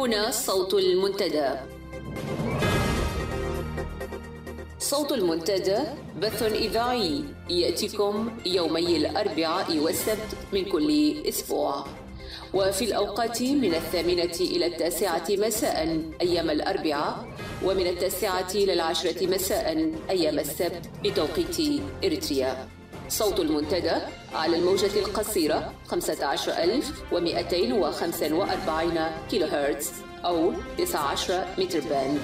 هنا صوت المنتدى. صوت المنتدى بث إذاعي يأتيكم يومي الأربعاء والسبت من كل أسبوع، وفي الأوقات من 8 إلى 9 مساء أيام الأربعاء، ومن 9 إلى 10 مساء أيام السبت بتوقيت إريتريا. صوت المنتدى على الموجة القصيرة 15245 كيلو هرتز أو 19 متر باند.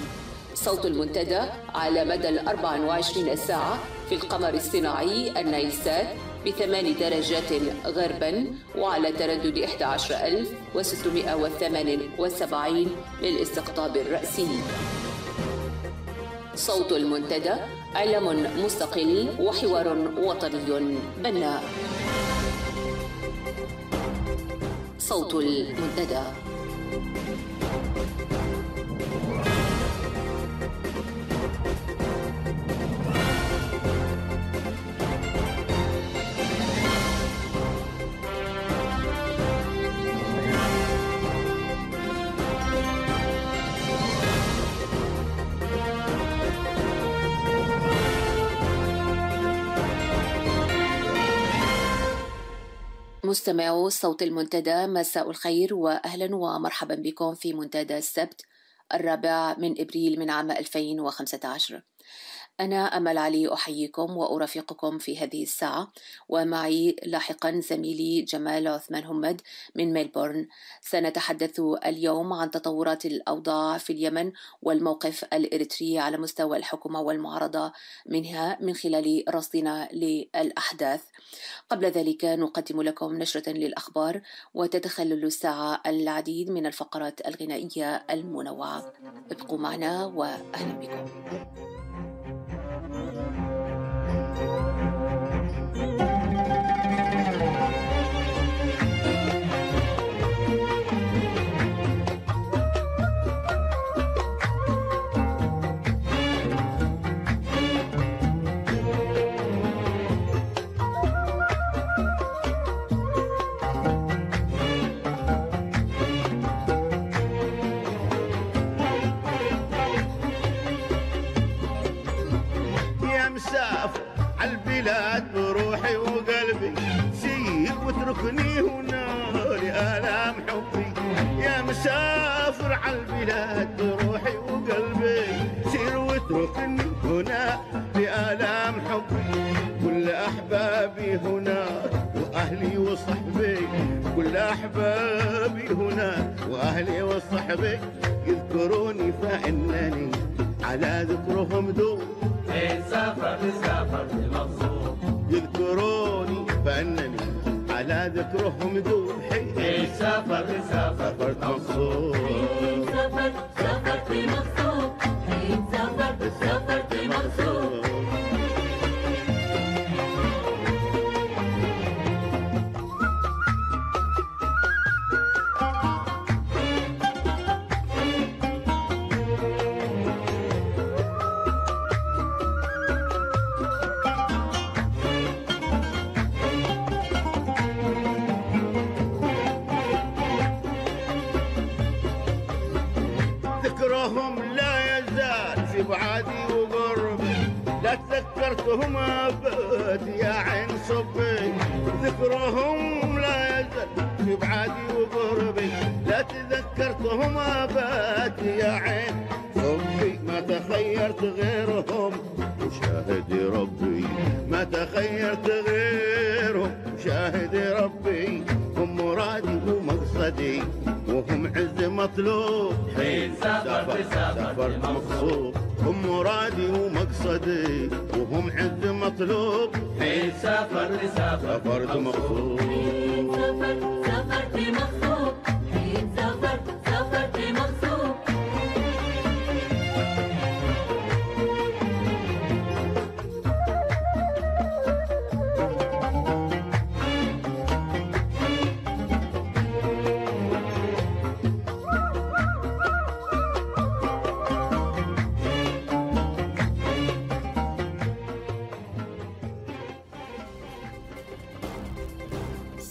صوت المنتدى على مدى 24 ساعة في القمر الصناعي النايلسات ب8 درجات غربا، وعلى تردد 11678 للاستقطاب الرأسي. صوت المنتدى علم مستقل وحوار وطني بناء. صوت المنتدى. مستمعو صوت المنتدى، مساء الخير وأهلا ومرحبا بكم في منتدى السبت 4 أبريل من عام 2015. أنا أمل علي أحييكم وأرافقكم في هذه الساعة، ومعي لاحقا زميلي جمال عثمان همد من ميلبورن. سنتحدث اليوم عن تطورات الأوضاع في اليمن والموقف الإريتري على مستوى الحكومة والمعارضة منها من خلال رصدنا للأحداث. قبل ذلك نقدم لكم نشرة للأخبار، وتتخلل الساعة العديد من الفقرات الغنائية المنوعة. ابقوا معنا وأهلا بكم. بروحي وقلبي سيب واتركني هنا لآلام حبي. يا مسافر عالبلاد بروحي وقلبي سير واتركني هنا لآلام حبي. كل أحبابي هنا وأهلي وصحبي، كل أحبابي هنا وأهلي وصحبي يذكروني فإنني على ذكرهم دوب. سافرت مبسوط، يذكروني فأنني على ذكرهم دوحي. سافرت مبسوط، سافرت مبسوط، سافرت مبسوط. ذكرهم لا يزال في بعادي وقربي، لا تذكرتهم أبد يا عين صبي. ذكرهم لا يزال في بعادي وقربي، لا تذكرتهم أبد يا عين صبي. ما تخيرت غيرهم وشاهدي ربي، ما تخيرت غيرهم وشاهدي ربي. هم مرادي ومقصدي وهم عز مطلوب. سافرت مبسوط، هم مرادي ومقصدي وهم عز مطلوب. سافرت مبسوط، سافرت مبسوط، سافرت مبسوط.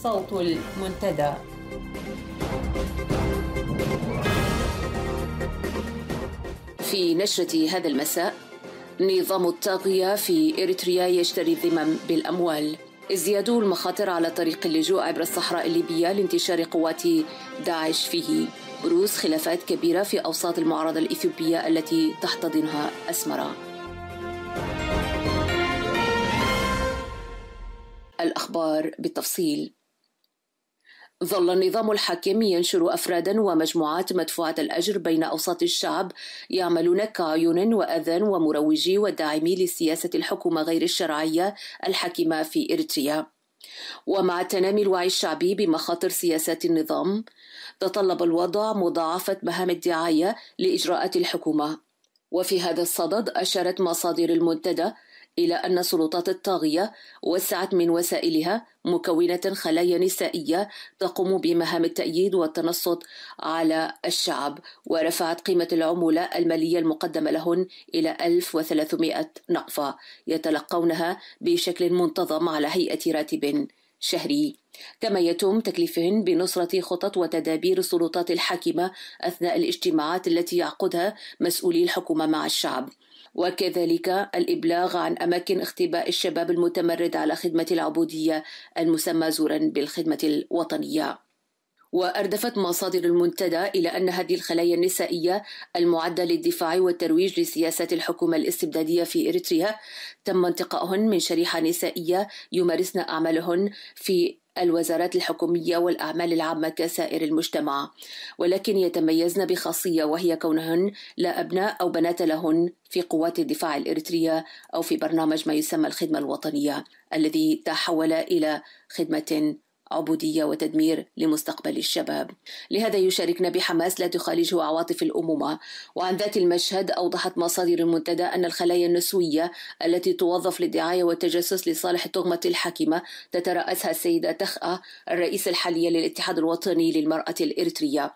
صوت المنتدى. في نشرة هذا المساء: نظام الطاغية في إريتريا يشتري الذمم بالأموال. ازدياد المخاطر على طريق اللجوء عبر الصحراء الليبية لانتشار قوات داعش فيه. بروز خلافات كبيرة في أوساط المعارضة الإثيوبية التي تحتضنها أسمرة. الأخبار بالتفصيل. ظل النظام الحاكم ينشر أفرادا ومجموعات مدفوعة الأجر بين أوساط الشعب يعملون كعيون وأذان ومروجي وداعمي لسياسة الحكومة غير الشرعية الحاكمة في إريتريا. ومع تنامي الوعي الشعبي بمخاطر سياسات النظام، تطلب الوضع مضاعفة مهام الدعاية لإجراءات الحكومة. وفي هذا الصدد أشارت مصادر المنتدى إلى أن السلطات الطاغية وسعت من وسائلها مكونة خلايا نسائية تقوم بمهام التأييد والتنصت على الشعب، ورفعت قيمة العمولة المالية المقدمة لهن إلى 1300 نقفة يتلقونها بشكل منتظم على هيئة راتب شهري. كما يتم تكليفهن بنصرة خطط وتدابير السلطات الحاكمة أثناء الاجتماعات التي يعقدها مسؤولي الحكومة مع الشعب، وكذلك الإبلاغ عن أماكن اختباء الشباب المتمرد على خدمة العبودية المسمى زورا بالخدمة الوطنية. وأردفت مصادر المنتدى إلى أن هذه الخلايا النسائية المعدة للدفاع والترويج لسياسات الحكومة الاستبدادية في إريتريا تم انتقائهن من شريحة نسائية يمارسن أعمالهن في الوزارات الحكومية والأعمال العامة كسائر المجتمع، ولكن يتميزن بخاصية وهي كونهن لا أبناء أو بنات لهن في قوات الدفاع الإريترية أو في برنامج ما يسمى الخدمة الوطنية الذي تحول إلى خدمة عبودية وتدمير لمستقبل الشباب. لهذا يشاركنا بحماس لا تخالجه عواطف الأمومة. وعن ذات المشهد أوضحت مصادر المنتدى أن الخلايا النسوية التي توظف للدعاية والتجسس لصالح الطغمة الحاكمة تترأسها السيدة تخأة الرئيسة الحالية للاتحاد الوطني للمرأة الإريترية،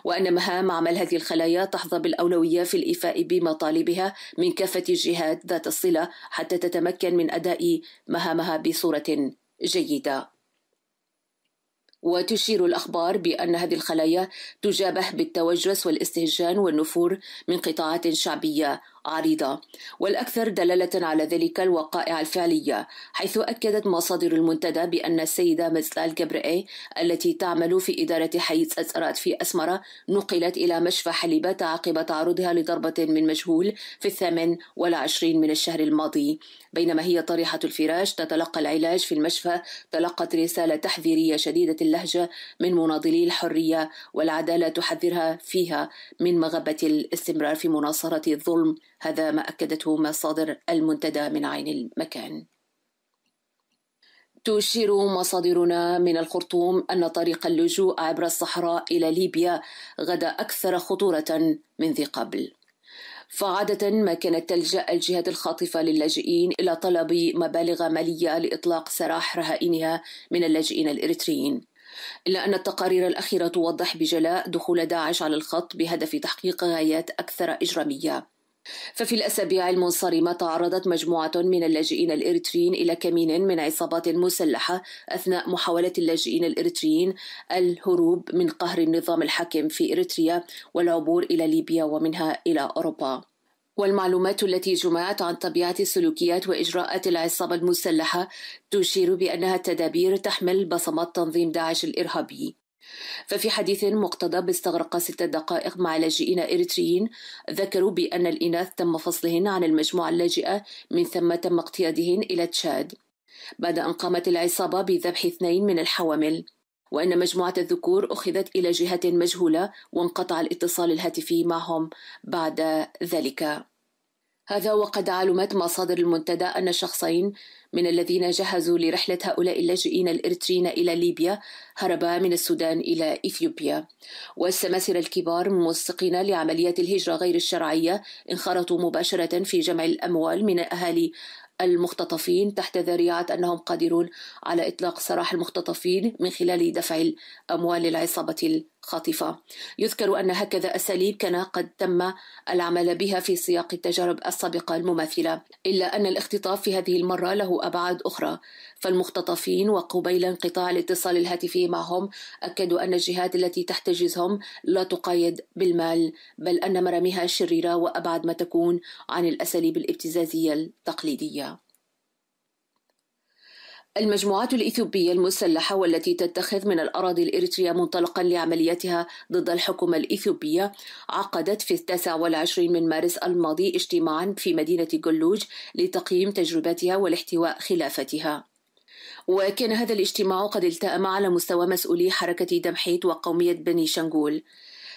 وأن مهام عمل هذه الخلايا تحظى بالأولوية في الإيفاء بمطالبها من كافة الجهات ذات الصلة حتى تتمكن من أداء مهامها بصورة جيدة. وتشير الأخبار بأن هذه الخلايا تجابه بالتوجس والاستهجان والنفور من قطاعات شعبية عريضة، والأكثر دلالة على ذلك الوقائع الفعلية، حيث أكدت مصادر المنتدى بأن السيدة مزلال جبرئي التي تعمل في إدارة حي أزأرات في أسمرة نقلت إلى مشفى حليبة عقب تعرضها لضربة من مجهول في 28 من الشهر الماضي. بينما هي طريحة الفراش تتلقى العلاج في المشفى، تلقت رسالة تحذيرية شديدة اللهجة من مناضلي الحرية والعدالة تحذرها فيها من مغبة الاستمرار في مناصرة الظلم. هذا ما أكدته مصادر المنتدى من عين المكان. تشير مصادرنا من الخرطوم أن طريق اللجوء عبر الصحراء إلى ليبيا غدا أكثر خطورة من ذي قبل. فعادة ما كانت تلجأ الجهات الخاطفة للاجئين إلى طلب مبالغ مالية لإطلاق سراح رهائنها من اللاجئين الإريتريين، إلا أن التقارير الأخيرة توضح بجلاء دخول داعش على الخط بهدف تحقيق غايات أكثر إجرامية. ففي الأسابيع المنصرمة تعرضت مجموعة من اللاجئين الإريتريين إلى كمين من عصابات مسلحة أثناء محاولة اللاجئين الإريتريين الهروب من قهر النظام الحاكم في إريتريا والعبور إلى ليبيا ومنها إلى أوروبا. والمعلومات التي جمعت عن طبيعة السلوكيات وإجراءات العصابة المسلحة تشير بأنها تدابير تحمل بصمات تنظيم داعش الإرهابي. ففي حديث مقتضب استغرق 6 دقائق مع لاجئين إريتريين ذكروا بأن الإناث تم فصلهن عن المجموعة اللاجئة، من ثم تم اقتيادهن إلى تشاد بعد أن قامت العصابة بذبح 2 من الحوامل، وأن مجموعة الذكور أخذت إلى جهة مجهولة وانقطع الاتصال الهاتفي معهم بعد ذلك. هذا وقد علمت مصادر المنتدى أن شخصين من الذين جهزوا لرحلة هؤلاء اللاجئين الإريتريين إلى ليبيا هربا من السودان إلى إثيوبيا، والسماسرة الكبار موثقين لعمليات الهجرة غير الشرعية انخرطوا مباشرة في جمع الأموال من أهالي المختطفين تحت ذريعة أنهم قادرون على إطلاق سراح المختطفين من خلال دفع الأموال للعصابة خاطفة. يذكر أن هكذا أساليب كان قد تم العمل بها في سياق التجارب السابقة المماثلة، إلا أن الاختطاف في هذه المرة له أبعاد أخرى. فالمختطفين وقبيل انقطاع الاتصال الهاتفي معهم أكدوا أن الجهات التي تحتجزهم لا تقايد بالمال، بل أن مراميها شريرة وأبعد ما تكون عن الأساليب الابتزازية التقليدية. المجموعات الإثيوبية المسلحة والتي تتخذ من الأراضي الإريترية منطلقا لعملياتها ضد الحكومة الإثيوبية عقدت في 29 من مارس الماضي اجتماعا في مدينة جلوج لتقييم تجربتها والاحتواء خلافتها. وكان هذا الاجتماع قد التأم على مستوى مسؤولي حركة دمحيط وقومية بني شنغول.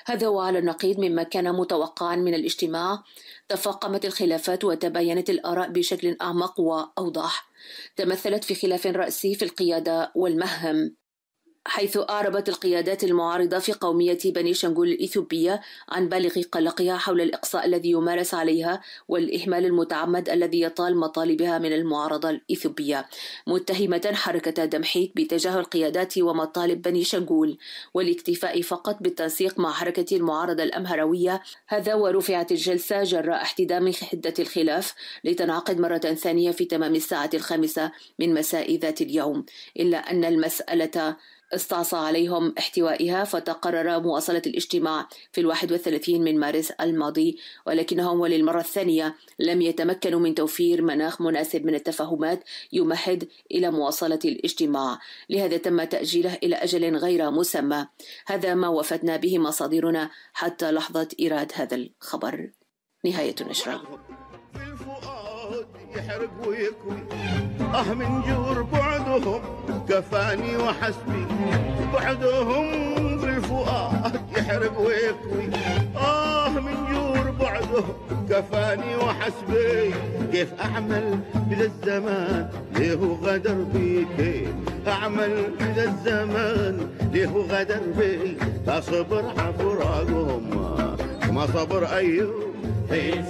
هذا وعلى النقيض مما كان متوقعا من الاجتماع، تفاقمت الخلافات وتباينت الآراء بشكل أعمق وأوضح، تمثلت في خلاف رئيسي في القيادة والمهم، حيث أعربت القيادات المعارضة في قومية بني شنغول الإثيوبية عن بالغ قلقها حول الإقصاء الذي يمارس عليها والإهمال المتعمد الذي يطال مطالبها من المعارضة الإثيوبية، متهمة حركة دمحيط بتجاهل قيادات ومطالب بني شنغول والاكتفاء فقط بالتنسيق مع حركة المعارضة الأمهروية. هذا ورفعت الجلسة جراء احتدام حدة الخلاف لتنعقد مرة ثانية في تمام الساعة 5 من مساء ذات اليوم، إلا أن المسألة استعصى عليهم احتوائها، فتقرر مواصلة الاجتماع في 31 من مارس الماضي، ولكنهم وللمرة الثانية لم يتمكنوا من توفير مناخ مناسب من التفاهمات يمهد إلى مواصلة الاجتماع، لهذا تم تأجيله إلى أجل غير مسمى. هذا ما وفتنا به مصادرنا حتى لحظة إيراد هذا الخبر. نهاية النشرة. يحرق ويكوي من جور بعدهم كفاني وحسبي، بعدهم بالفؤاد يحرق ويكوي من جور بعدهم كفاني وحسبي. كيف أعمل بذا الزمان ليه غدر بي، كيف أعمل بذا الزمان ليه غدر بي. فصبر عفراقهم ما صبر أيوب،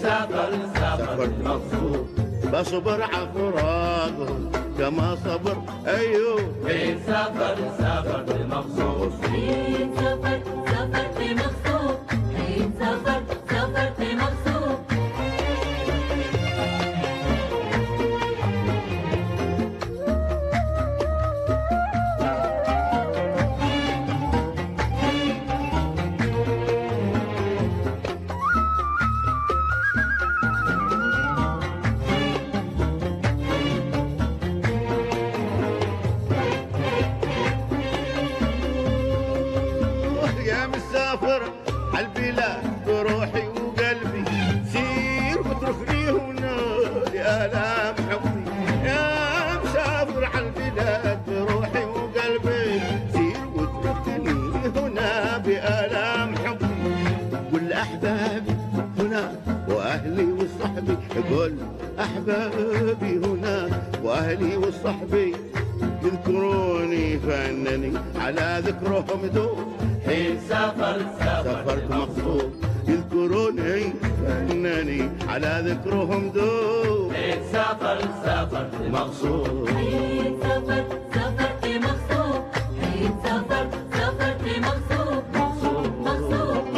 سافرت مبسوط بصبر عفراقهم كما صبر أيوب. سافرت مبسوط، سافرت مبسوط، سافرت مبسوط. عالبلاد بروحي وقلبي، سير واتركني هنا لآلام حبي. يا مسافر عالبلاد بروحي وقلبي، سير واتركني هنا بآلام حبي. قل أحبابي هنا وأهلي وصحبي، قل أحبابي هنا وأهلي وصحبي، يذكروني فأنني على ذكرهم دوم. حين سافرت مقصود، يذكروني فأنني على ذكرهم دوم. حين سافرت مقصود، حين سافرت مقصود، حين سافرت مقصود، مقصود.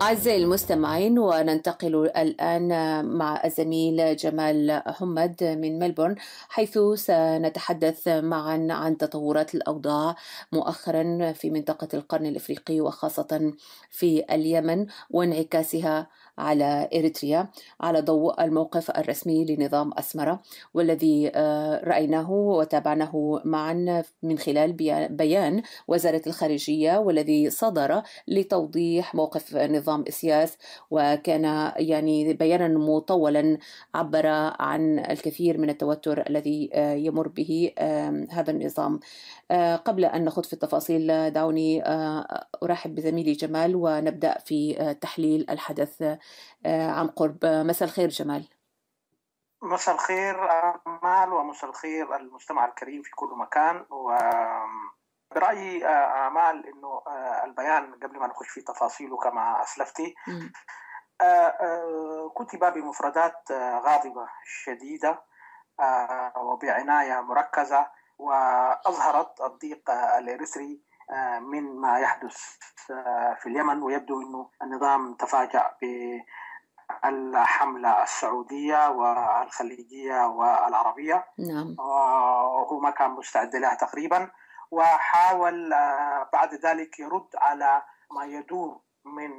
أعزائي المستمعين، وننتقل الآن مع الزميل جمال حمد من ملبورن، حيث سنتحدث معا عن تطورات الأوضاع مؤخرا في منطقة القرن الإفريقي وخاصة في اليمن وانعكاسها على إريتريا، على ضوء الموقف الرسمي لنظام أسمرة والذي رأيناه وتابعناه معا من خلال بيان وزارة الخارجية والذي صدر لتوضيح موقف نظام إسياس، وكان بيانا مطولا عبر عن الكثير من التوتر الذي يمر به هذا النظام. قبل أن نخوض في التفاصيل دعوني أرحب بزميلي جمال ونبدأ في تحليل الحدث عن قرب. مساء الخير جمال. مساء الخير أمال، ومساء الخير المستمع الكريم في كل مكان. وبرأيي أمال أنه البيان قبل ما نخش في تفاصيله كما أسلفتي كتب بمفردات غاضبة شديدة وبعناية مركزة وأظهرت الضيق الإريتري من ما يحدث في اليمن. ويبدو أنه النظام تفاجأ بالحملة السعودية والخليجية والعربية. نعم. وهو ما كان مستعد لها تقريبا، وحاول بعد ذلك يرد على ما يدور من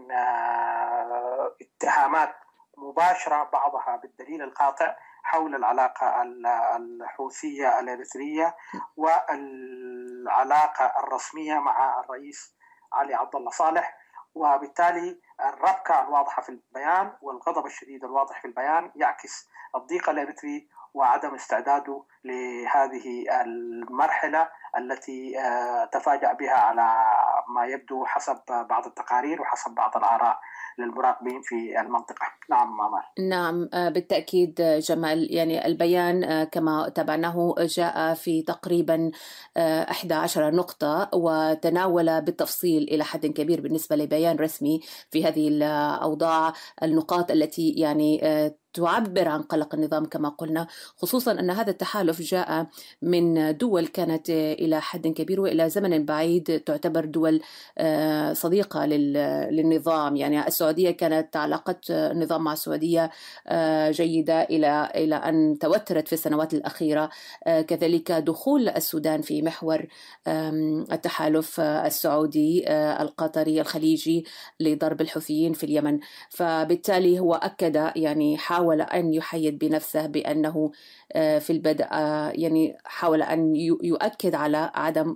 اتهامات مباشرة بعضها بالدليل القاطع حول العلاقة الحوثية الإريترية والعلاقة الرسمية مع الرئيس علي عبد الله صالح. وبالتالي الربكة الواضحة في البيان والغضب الشديد الواضح في البيان يعكس الضيق الإريتري وعدم استعداده لهذه المرحلة التي تفاجأ بها على ما يبدو حسب بعض التقارير وحسب بعض الآراء للمراقبين في المنطقة. نعم مامال. نعم بالتأكيد جمال. يعني البيان كما تابعناه جاء في تقريبا 11 نقطة، وتناول بالتفصيل إلى حد كبير بالنسبة لبيان رسمي في هذه الأوضاع النقاط التي يعني تعبر عن قلق النظام كما قلنا، خصوصا أن هذا التحالف جاء من دول كانت إلى حد كبير وإلى زمن بعيد تعتبر دول صديقة للنظام. يعني السعودية كانت علاقة النظام مع السعودية جيدة إلى أن توترت في السنوات الأخيرة. كذلك دخول السودان في محور التحالف السعودي القطري الخليجي لضرب الحوثيين في اليمن. فبالتالي هو أكد، يعني حاول أن يحيد بنفسه بأنه في البدء يعني حاول أن يؤكد على عدم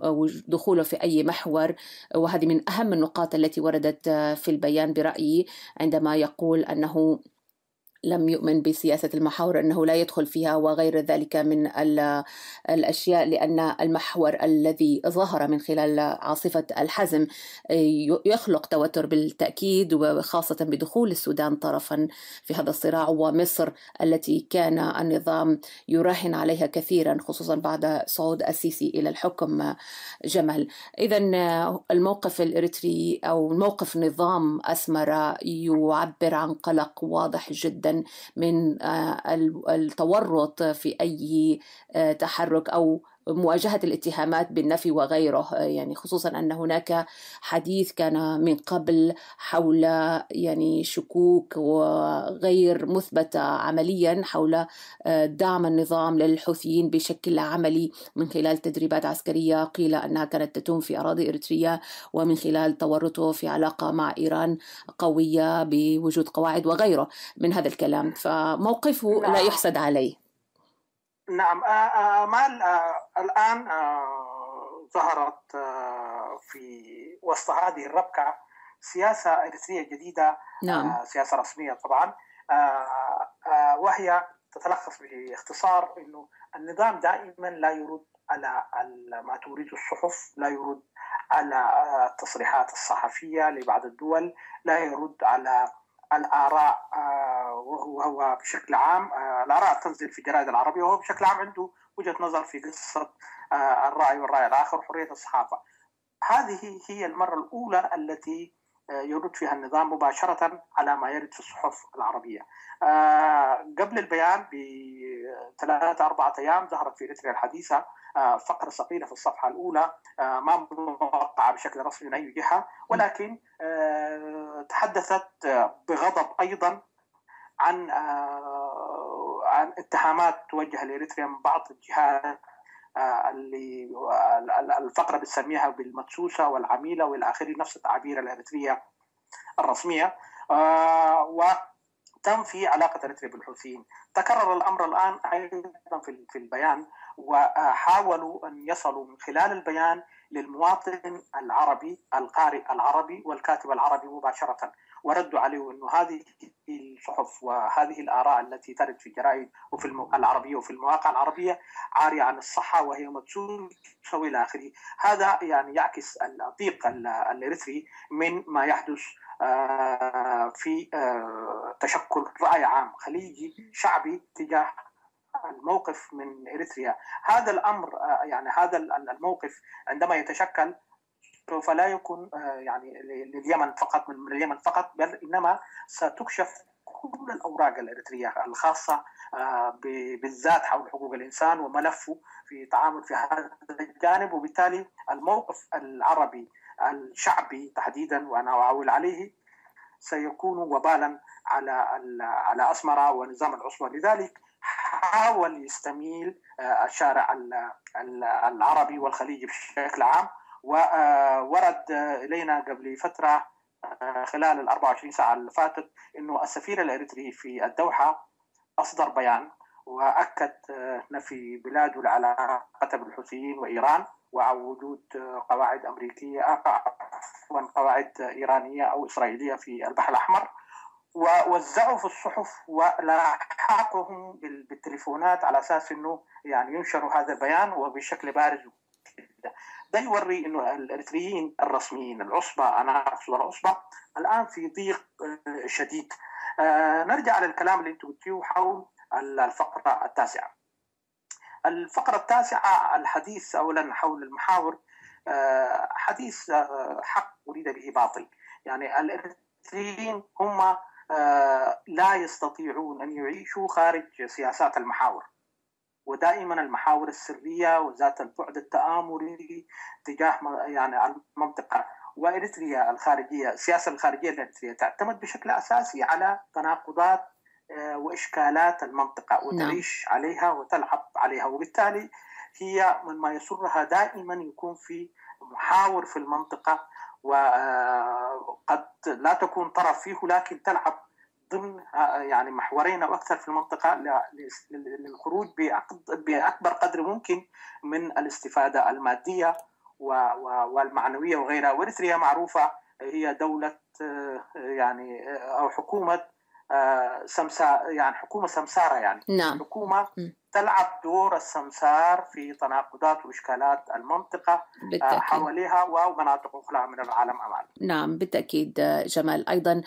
دخوله في أي محور، وهذه من أهم النقاط التي وردت في البيان برأيي، عندما يقول أنه لم يؤمن بسياسة المحاور، أنه لا يدخل فيها وغير ذلك من الأشياء، لأن المحور الذي ظهر من خلال عاصفة الحزم يخلق توتر بالتأكيد، وخاصة بدخول السودان طرفا في هذا الصراع، ومصر التي كان النظام يراهن عليها كثيرا خصوصا بعد صعود السيسي إلى الحكم. جمال، إذن الموقف الإريتري أو موقف نظام أسمرة يعبر عن قلق واضح جدا من التورط في أي تحرك أو مواجهة الاتهامات بالنفي وغيره. يعني خصوصا أن هناك حديث كان من قبل حول يعني شكوك وغير مثبتة عمليا حول دعم النظام للحوثيين بشكل عملي من خلال تدريبات عسكرية قيل أنها كانت تتم في أراضي إريتريا، ومن خلال تورطه في علاقة مع إيران قوية بوجود قواعد وغيره من هذا الكلام. فموقفه لا يحسد عليه. نعم. مال الآن ظهرت في وسط هذه الربكة سياسة إريترية جديدة. نعم. سياسة رسمية طبعا، وهي تتلخص باختصار أنه النظام دائما لا يرد على ما تريد الصحف، لا يرد على التصريحات الصحفية لبعض الدول، لا يرد على الآراء، وهو بشكل عام الآراء تنزل في الجرائد العربية، وهو بشكل عام عنده وجهة نظر في قصة الرأي والرأي الآخر وحرية الصحافة. هذه هي المرة الأولى التي يرد فيها النظام مباشرة على ما يرد في الصحف العربية. قبل البيان ب3-4 أيام ظهرت في إريتريا الحديثة فقرة صغيرة في الصفحة الأولى ما موقعة بشكل رسمي من أي جهة، ولكن تحدثت بغضب أيضا عن اتهامات توجه لإريتريا من بعض الجهات اللي الفقرة بتسميها بالمدسوسة والعميلة والى آخره، نفس التعابير الإريترية الرسمية، وتم في علاقة إريتريا بالحوثيين. تكرر الأمر الآن أيضا في البيان، وحاولوا أن يصلوا من خلال البيان للمواطن العربي القارئ العربي والكاتب العربي مباشرة، وردوا عليه أنه هذه الصحف وهذه الآراء التي ترد في الجرائد وفي العربية وفي المواقع العربية عارية عن الصحة وهي مدسوسة وإلى آخره. هذا يعني يعكس الضيق الإريتري من ما يحدث في تشكل رأي عام خليجي شعبي تجاه الموقف من إريتريا. هذا الأمر يعني هذا الموقف عندما يتشكل سوف لا يكون يعني لليمن فقط، من اليمن فقط، بل إنما ستكشف كل الأوراق الإريترية الخاصة بالذات حول حقوق الإنسان وملفه في تعامل في هذا الجانب. وبالتالي الموقف العربي الشعبي تحديدا وأنا أعول عليه سيكون وبالا على أسمرة ونظام العصبة. لذلك حاول يستميل الشارع العربي والخليجي بشكل عام. وورد إلينا قبل فترة خلال 24 ساعة اللي فاتت إنه السفير الإريتري في الدوحة أصدر بيان وأكد نفي بلاده العلاقة بالحوثيين وإيران ووجود قواعد أمريكية وقواعد إيرانية أو إسرائيلية في البحر الأحمر، ووزعوا في الصحف ولاحقهم بالتليفونات على أساس إنه يعني ينشروا هذا البيان وبشكل بارز. ده يوري إنه الإريتريين الرسميين العصبة، أنا أقصد العصبة، الآن في ضيق شديد. نرجع للكلام اللي أنت قلتيه حول الفقرة التاسعة. الفقرة التاسعة الحديث أولا حول المحاور، حديث حق أريد به باطل. يعني الإريتريين هم لا يستطيعون أن يعيشوا خارج سياسات المحاور، ودائما المحاور السرية وذات البعد التآمري تجاه يعني المنطقة. وإريتريا الخارجية، السياسة الخارجية الإريترية تعتمد بشكل أساسي على تناقضات وإشكالات المنطقة وتعيش عليها وتلعب عليها، وبالتالي هي من ما يسرها دائما يكون في محاور في المنطقة، وقد لا تكون طرف فيه لكن تلعب ضمن يعني محورين أو أكثر في المنطقة للخروج بأكبر قدر ممكن من الاستفادة المادية والمعنوية وغيرها. وإريتريا معروفة هي دولة يعني أو حكومة يعني حكومة سمسارة، يعني نعم. حكومة تلعب دور السمسار في تناقضات وإشكالات المنطقة حواليها ومناطق أخرى من العالم أمامها. نعم بالتأكيد جمال. أيضا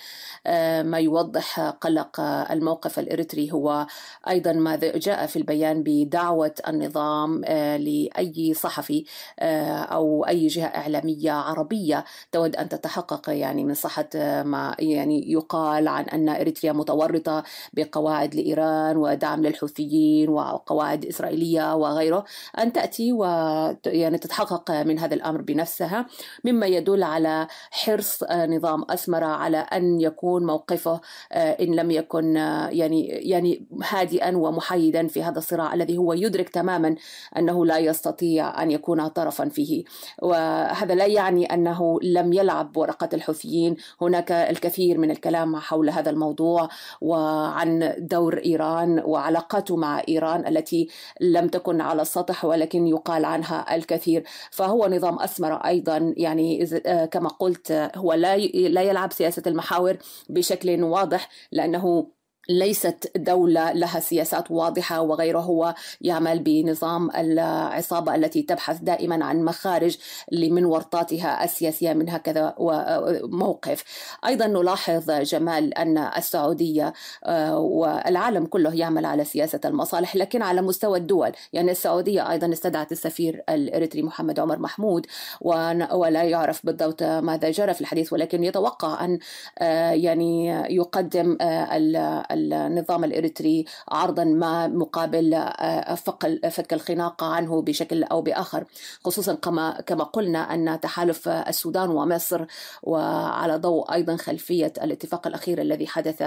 ما يوضح قلق الموقف الإريتري هو أيضا ما جاء في البيان بدعوة النظام لأي صحفي أو أي جهة إعلامية عربية تود أن تتحقق يعني من صحة ما يعني يقال عن أن إريتريا متورطة بقواعد لإيران ودعم للحوثيين وقواعد إسرائيلية وغيره، أن تأتي ويعني تتحقق من هذا الأمر بنفسها، مما يدل على حرص نظام أسمرة على أن يكون موقفه إن لم يكن يعني هادئا ومحايدا في هذا الصراع الذي هو يدرك تماما أنه لا يستطيع أن يكون طرفا فيه. وهذا لا يعني أنه لم يلعب ورقة الحوثيين. هناك الكثير من الكلام حول هذا الموضوع وعن دور إيران وعلاقاته مع إيران التي لم تكن على السطح ولكن يقال عنها الكثير. فهو نظام أسمرة أيضا يعني كما قلت هو لا يلعب سياسة المحاور بشكل واضح، لأنه ليست دولة لها سياسات واضحة وغيره. هو يعمل بنظام العصابة التي تبحث دائما عن مخارج لمن ورطاتها السياسية من هكذا موقف. أيضا نلاحظ جمال أن السعودية والعالم كله يعمل على سياسة المصالح لكن على مستوى الدول. يعني السعودية أيضا استدعت السفير الإريتري محمد عمر محمود ولا يعرف بالضبط ماذا جرى في الحديث، ولكن يتوقع أن يعني يقدم النظام الإريتري عرضا ما مقابل فك الخناق عنه بشكل أو بآخر، خصوصا كما قلنا أن تحالف السودان ومصر، وعلى ضوء أيضا خلفية الاتفاق الأخير الذي حدث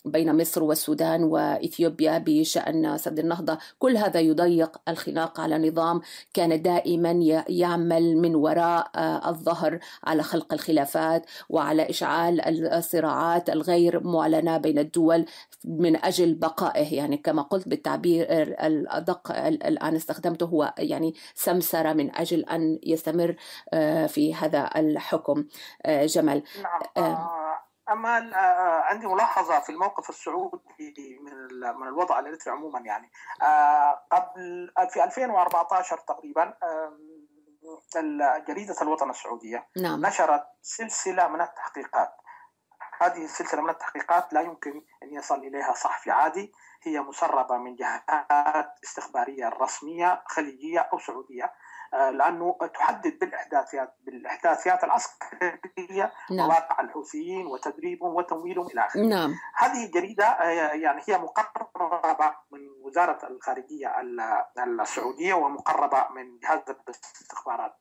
بين مصر والسودان وإثيوبيا بشأن سد النهضة، كل هذا يضيق الخناق على نظام كان دائما يعمل من وراء الظهر على خلق الخلافات وعلى إشعال الصراعات الغير معلنة بين الدول من أجل بقائه. يعني كما قلت بالتعبير الأدق الآن استخدمته هو يعني سمسرة من أجل أن يستمر في هذا الحكم. جمال. أمال عندي ملاحظة في الموقف السعودي من الوضع الإريتري عموما. يعني قبل في 2014 تقريبا جريدة الوطن السعودية نعم. نشرت سلسلة من التحقيقات. هذه السلسلة من التحقيقات لا يمكن أن يصل إليها صحفي عادي، هي مسربة من جهات استخبارية رسمية خليجية أو سعودية، لأنه تحدد بالإحداثيات العسكرية مواقع الحوثيين وتدريبهم وتمويلهم إلى آخره. نعم. هذه الجريدة يعني هي مقربة من وزارة الخارجية السعودية ومقربة من جهاز الاستخبارات.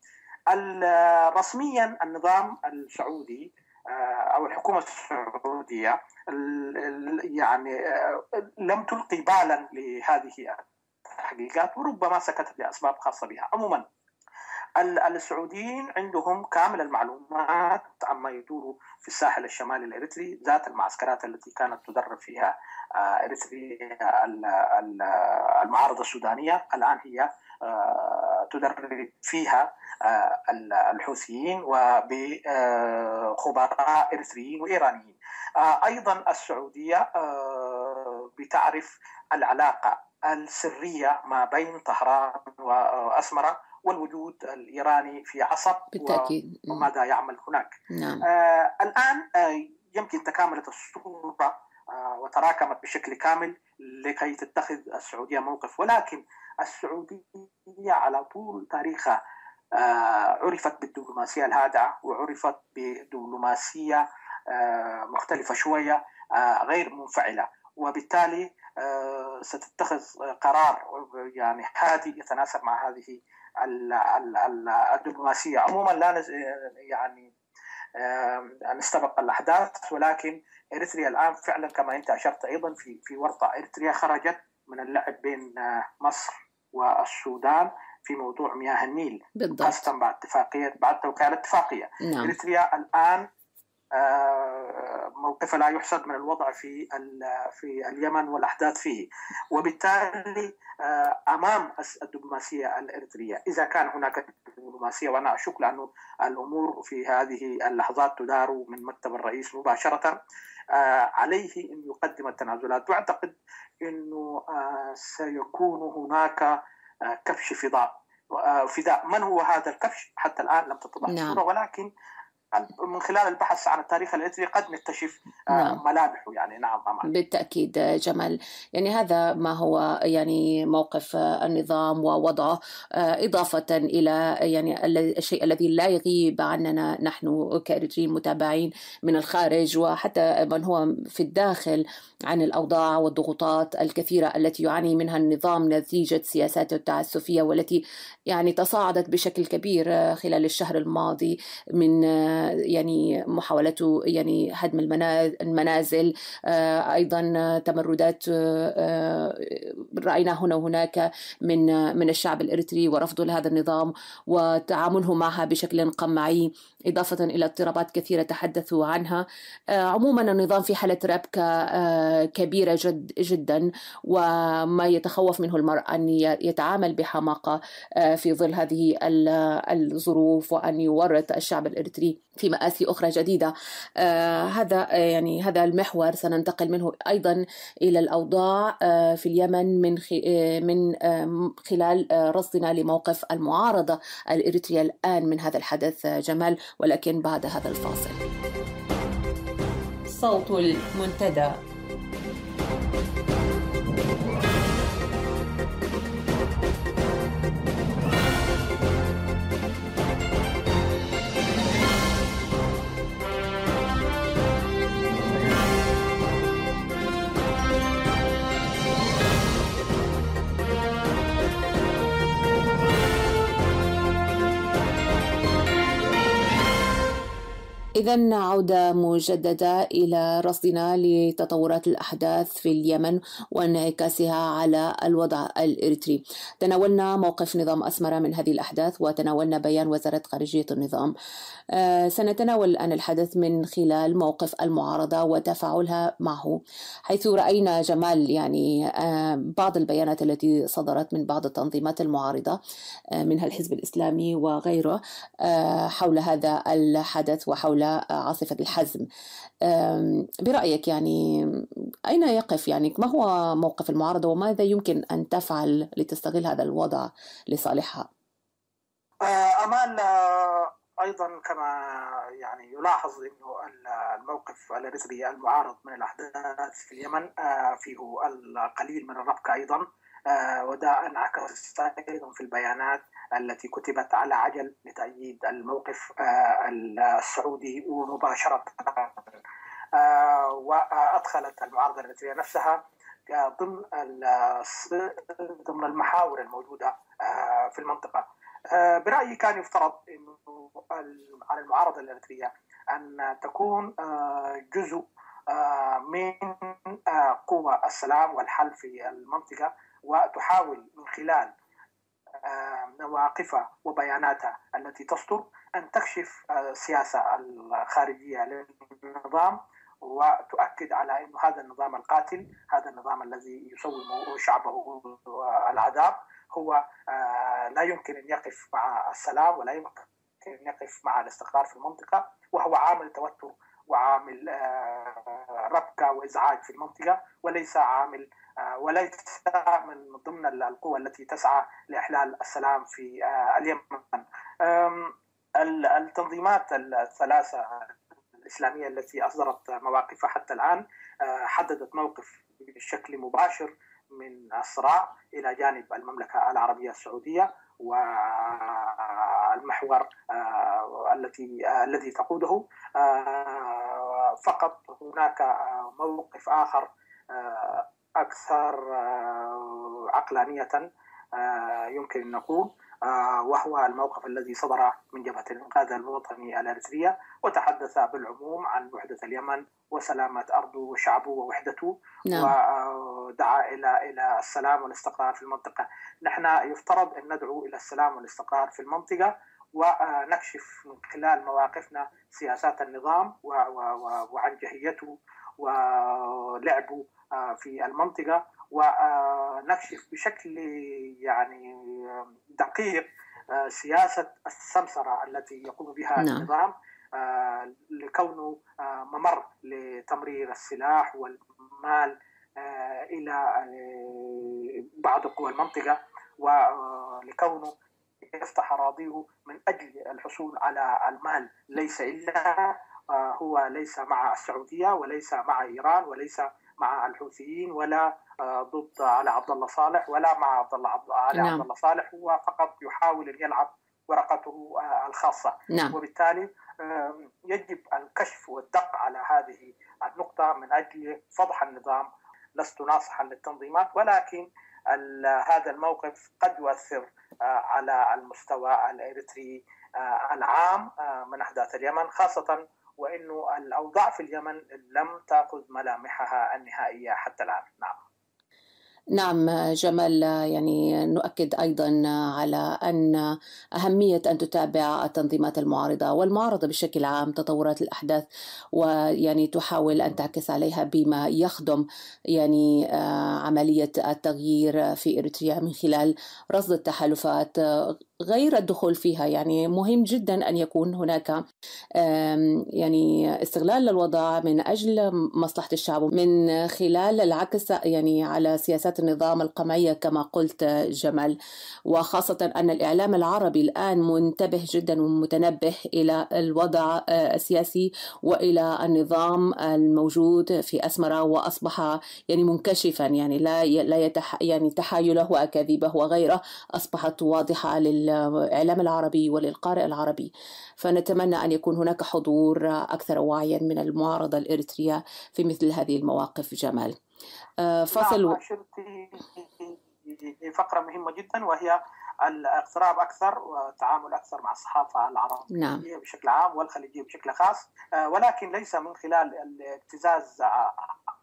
رسميا النظام السعودي أو الحكومة السعودية يعني لم تلقي بالا لهذه التحقيقات، وربما سكتت لأسباب خاصة بها. عموما السعوديين عندهم كامل المعلومات عما يدور في الساحل الشمالي الإريتري، ذات المعسكرات التي كانت تدرب فيها إريتريا المعارضة السودانية، الآن هي تدرب فيها الحوثيين وبخبراء إريتريين وإيرانيين. أيضا السعودية بتعرف العلاقة السرية ما بين طهران وأسمرة والوجود الإيراني في عصب بالتأكيد. وماذا يعمل هناك. نعم. الآن يمكن تكاملت الصورة وتراكمت بشكل كامل لكي تتخذ السعودية موقف، ولكن السعودية على طول تاريخها عرفت بالدبلوماسية الهادئة، وعرفت بدبلوماسية مختلفة شوية غير منفعلة، وبالتالي ستتخذ قرار يعني هادئ يتناسب مع هذه الدبلوماسية. عموما لا يعني نستبق الأحداث، ولكن إريتريا الآن فعلا كما أنت أشرت أيضا في ورطة. إريتريا خرجت من اللعب بين مصر والسودان في موضوع مياه النيل، خاصة بعد توقيع الاتفاقية. نعم. إريتريا الآن موقفها لا يحسد من الوضع في اليمن والأحداث فيه، وبالتالي أمام الدبلوماسية الإريترية، إذا كان هناك دبلوماسية، وأنا أشك لأنه الأمور في هذه اللحظات تدار من مكتب الرئيس مباشرة، عليه أن يقدم التنازلات. وأعتقد أنه سيكون هناك كبش فداء. من هو هذا الكبش؟ حتى الآن لم تتضح الصورة، ولكن من خلال البحث عن التاريخ الإريتري قد نكتشف ملامحه. يعني نعم أمان. بالتأكيد جمال، يعني هذا ما هو يعني موقف النظام ووضعه، إضافة إلى يعني الشيء الذي لا يغيب عننا نحن كإريتريين متابعين من الخارج، وحتى من هو في الداخل، عن الأوضاع والضغوطات الكثيرة التي يعاني منها النظام نتيجة سياساته التعسفية، والتي يعني تصاعدت بشكل كبير خلال الشهر الماضي من يعني محاولته يعني هدم المنازل، أيضا تمردات رأينا هنا وهناك من الشعب الإريتري ورفضه لهذا النظام وتعامله معها بشكل قمعي، إضافة إلى اضطرابات كثيرة تحدثوا عنها. عموما النظام في حالة ربكة كبيرة جدا، وما يتخوف منه المرء أن يتعامل بحماقة في ظل هذه الظروف، وأن يورط الشعب الإريتري في مآسي أخرى جديدة. هذا المحور سننتقل منه أيضا إلى الأوضاع في اليمن من خلال رصدنا لموقف المعارضة الإريترية الآن من هذا الحدث جمال، ولكن بعد هذا الفاصل. صوت المنتدى. إذن عودة مجددة إلى رصدنا لتطورات الأحداث في اليمن وانعكاسها على الوضع الإريتري. تناولنا موقف نظام أسمرة من هذه الأحداث، وتناولنا بيان وزارة خارجية النظام. سنتناول الآن الحدث من خلال موقف المعارضة وتفاعلها معه، حيث رأينا جمال يعني بعض البيانات التي صدرت من بعض التنظيمات المعارضة منها الحزب الإسلامي وغيره حول هذا الحدث وحول عاصفة الحزم. برأيك يعني أين يقف، يعني ما هو موقف المعارضة وماذا يمكن أن تفعل لتستغل هذا الوضع لصالحها؟ أمال أيضا كما يعني يلاحظ أنه الموقف الإريتري المعارض من الأحداث في اليمن فيه القليل من الربكة أيضا، وده انعكس أيضا في البيانات التي كتبت على عجل لتأييد الموقف السعودي مباشرة. وأدخلت المعارضة الإريترية نفسها ضمن المحاور الموجودة في المنطقة. برأيي كان يفترض أنه على المعارضة الإريترية أن تكون جزء من قوى السلام والحل في المنطقة، وتحاول من خلال مواقفها وبياناتها التي تصدر أن تكشف السياسة الخارجية للنظام، وتؤكد على أن هذا النظام القاتل، هذا النظام الذي يسوم شعبه العذاب، هو لا يمكن أن يقف مع السلام ولا يمكن أن يقف مع الاستقرار في المنطقة، وهو عامل توتر وعامل ربكة وإزعاج في المنطقة، وليس عامل وليس من ضمن القوى التي تسعى لإحلال السلام في اليمن. التنظيمات الثلاثة الإسلامية التي أصدرت مواقفها حتى الآن حددت موقف بشكل مباشر من الصراع إلى جانب المملكة العربية السعودية والمحور الذي تقوده. فقط هناك موقف آخر أكثر عقلانية يمكن أن نقول، وهو الموقف الذي صدر من جبهة الإنقاذ الوطني الإريترية، وتحدث بالعموم عن وحدة اليمن وسلامة أرضه وشعبه ووحدته. نعم. ودعا إلى السلام والاستقرار في المنطقة. نحن يفترض أن ندعو إلى السلام والاستقرار في المنطقة، ونكشف من خلال مواقفنا سياسات النظام وعنجهيته ولعبه في المنطقة، ونكشف بشكل يعني دقيق سياسة السمسرة التي يقوم بها النظام لكونه ممر لتمرير السلاح والمال إلى بعض قوى المنطقة، ولكونه يفتح أراضيه من أجل الحصول على المال، ليس إلا هو ليس مع السعودية وليس مع إيران وليس مع الحوثيين ولا ضد علي عبد الله صالح ولا مع علي عبد الله صالح، هو فقط يحاول أن يلعب ورقته الخاصة. وبالتالي يجب الكشف والدق على هذه النقطة من أجل فضح النظام. لست ناصحا للتنظيمات، ولكن هذا الموقف قد يؤثر على المستوى الإريتري العام من أحداث اليمن، خاصة وإنه الأوضاع في اليمن لم تأخذ ملامحها النهائية حتى الآن. نعم جمال، يعني نؤكد أيضا على أن أهمية أن تتابع التنظيمات المعارضة والمعارضة بشكل عام تطورات الأحداث، ويعني تحاول أن تعكس عليها بما يخدم يعني عملية التغيير في إريتريا من خلال رصد التحالفات غير الدخول فيها. يعني مهم جدا أن يكون هناك يعني استغلال للوضع من أجل مصلحة الشعب من خلال العكس يعني على سياسات النظام القمعية كما قلت جمال، وخاصة أن الإعلام العربي الآن منتبه جدا ومتنبه إلى الوضع السياسي وإلى النظام الموجود في أسمرة، وأصبح يعني منكشفا، يعني لا يعني تحايله وأكاذيبه وغيره أصبحت واضحة للإعلام العربي وللقارئ العربي. فنتمنى أن يكون هناك حضور أكثر وعيا من المعارضة الإريترية في مثل هذه المواقف. جمال، فصل فقرة مهمة جدا، وهي الاقتراب أكثر والتعامل أكثر مع الصحافة العربية بشكل عام والخليجية بشكل خاص، ولكن ليس من خلال ابتزاز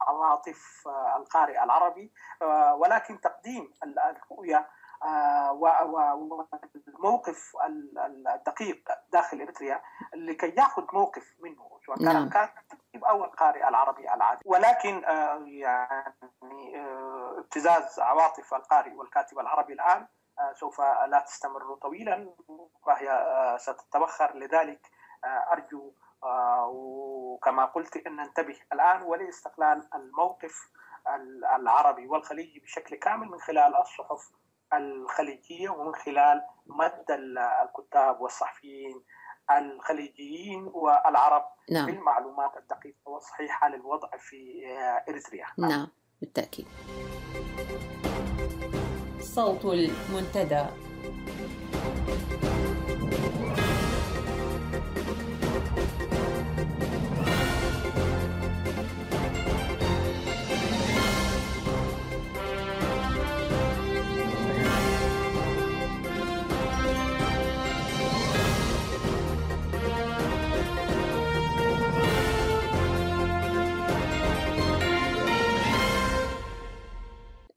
عواطف القارئ العربي، ولكن تقديم الرؤية والموقف الدقيق داخل إريتريا لكي يأخذ موقف منه، سواء كان الكاتب أو القارئ العربي العادي. ولكن يعني ابتزاز عواطف القارئ والكاتب العربي الآن سوف لا تستمر طويلا، وهي ستتبخر. لذلك أرجو وكما قلت أن ننتبه الآن ولاستقلال الموقف العربي والخليجي بشكل كامل من خلال الصحف الخليجية ومن خلال مد الكتاب والصحفيين الخليجيين والعرب بالمعلومات الدقيقة والصحيحة للوضع في إريتريا. نعم بالتأكيد. صوت المنتدى.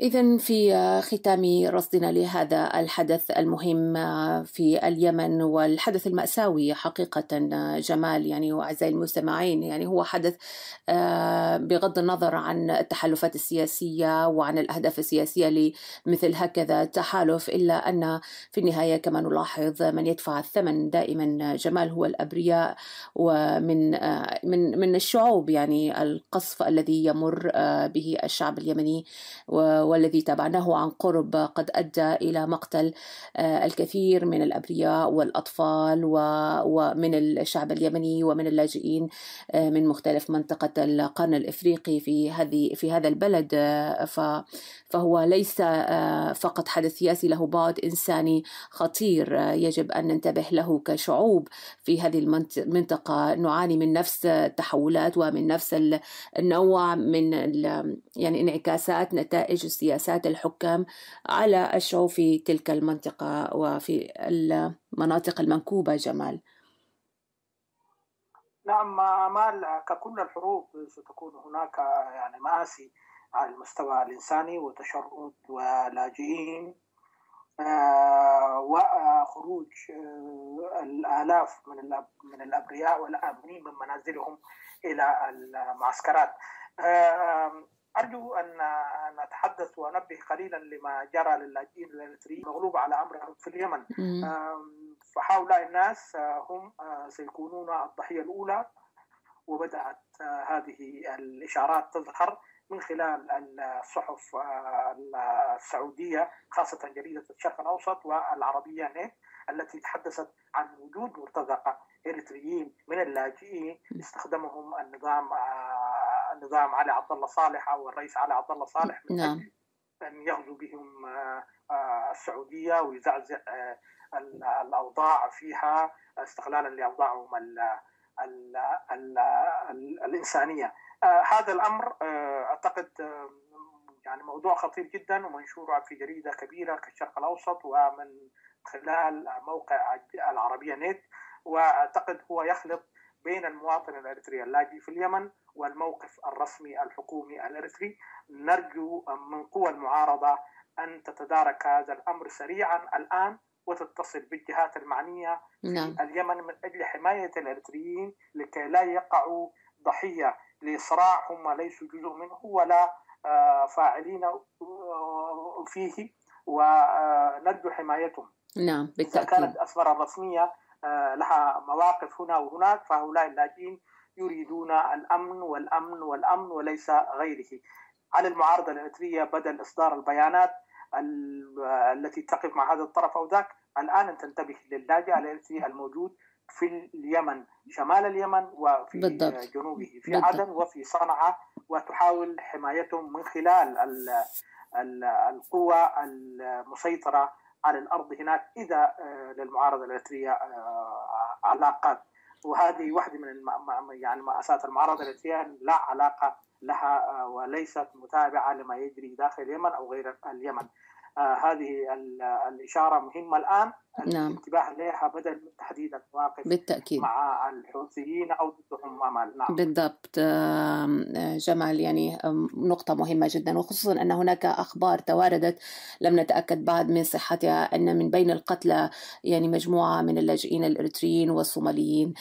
إذن في ختام رصدنا لهذا الحدث المهم في اليمن والحدث المأساوي حقيقة جمال يعني وأعزائي المستمعين، يعني هو حدث بغض النظر عن التحالفات السياسية وعن الأهداف السياسية لمثل هكذا تحالف، إلا أن في النهاية كما نلاحظ من يدفع الثمن دائما جمال هو الأبرياء ومن من الشعوب، يعني القصف الذي يمر به الشعب اليمني والذي تابعناه عن قرب قد أدى إلى مقتل الكثير من الأبرياء والأطفال ومن الشعب اليمني ومن اللاجئين من مختلف منطقة القرن الإفريقي في هذا البلد. فهو ليس فقط حدث سياسي، له بعد إنساني خطير يجب أن ننتبه له كشعوب في هذه المنطقة. نعاني من نفس التحولات ومن نفس النوع من يعني انعكاسات نتائج سياسات الحكام على الشعوب في تلك المنطقة وفي المناطق المنكوبة. جمال. نعم أمال، ككل الحروب ستكون هناك يعني مآسي على المستوى الإنساني وتشرد ولاجئين وخروج الآلاف من الأبرياء والآمنين من منازلهم إلى المعسكرات. أرجو أن نتحدث ونبه قليلا لما جرى للاجئين الإريتريين مغلوب على أمرهم في اليمن. فهؤلاء الناس هم سيكونون الضحية الأولى، وبدأت هذه الإشارات تظهر من خلال الصحف السعودية، خاصة جريدة الشرق الأوسط والعربية نت، التي تحدثت عن وجود مرتزقة إريتريين من اللاجئين استخدمهم النظام علي عبد الله صالح أو الرئيس علي عبد الله صالح من أجل أن يغزو بهم السعودية ويزعزع الأوضاع فيها استغلالا لأوضاعهم الإنسانية. هذا الأمر أعتقد يعني موضوع خطير جدا ومنشور في جريدة كبيرة كالشرق الأوسط ومن خلال موقع العربية نت، وأعتقد هو يخلط بين المواطن الإريتري اللاجئ في اليمن والموقف الرسمي الحكومي الإريتري. نرجو من قوى المعارضة أن تتدارك هذا الأمر سريعا الآن وتتصل بالجهات المعنية في اليمن من أجل حماية الإريتريين لكي لا يقعوا ضحية لصراع هم ليسوا جزء منه ولا فاعلين فيه، ونرجو حمايتهم. نعم بالتأكيد. إذا كانت الأسفار الرسمية لها مواقف هنا وهناك، فهؤلاء اللاجئين يريدون الأمن والأمن والأمن وليس غيره. على المعارضة الإريترية بدل إصدار البيانات التي تقف مع هذا الطرف أو ذاك، الآن أن تنتبه للاجئ الإريتري الموجود في اليمن، شمال اليمن وفي بالضبط. جنوبه في بالضبط. عدن وفي صنعاء، وتحاول حمايتهم من خلال القوى المسيطرة على الأرض هناك إذا للمعارضة الإريترية علاقات. وهذه واحدة من يعني مأساة المعارضة الإريترية، لا علاقة لها وليست متابعة لما يجري داخل اليمن أو غير اليمن. هذه الإشارة مهمة الآن الانتباه لها بدل من تحديد المواقف بالتأكيد مع الحوثيين أو ضدهم. أمل. نعم بالضبط جمال، يعني نقطة مهمة جدا، وخصوصا أن هناك أخبار تواردت لم نتأكد بعد من صحتها أن من بين القتلى يعني مجموعة من اللاجئين الإريتريين والصوماليين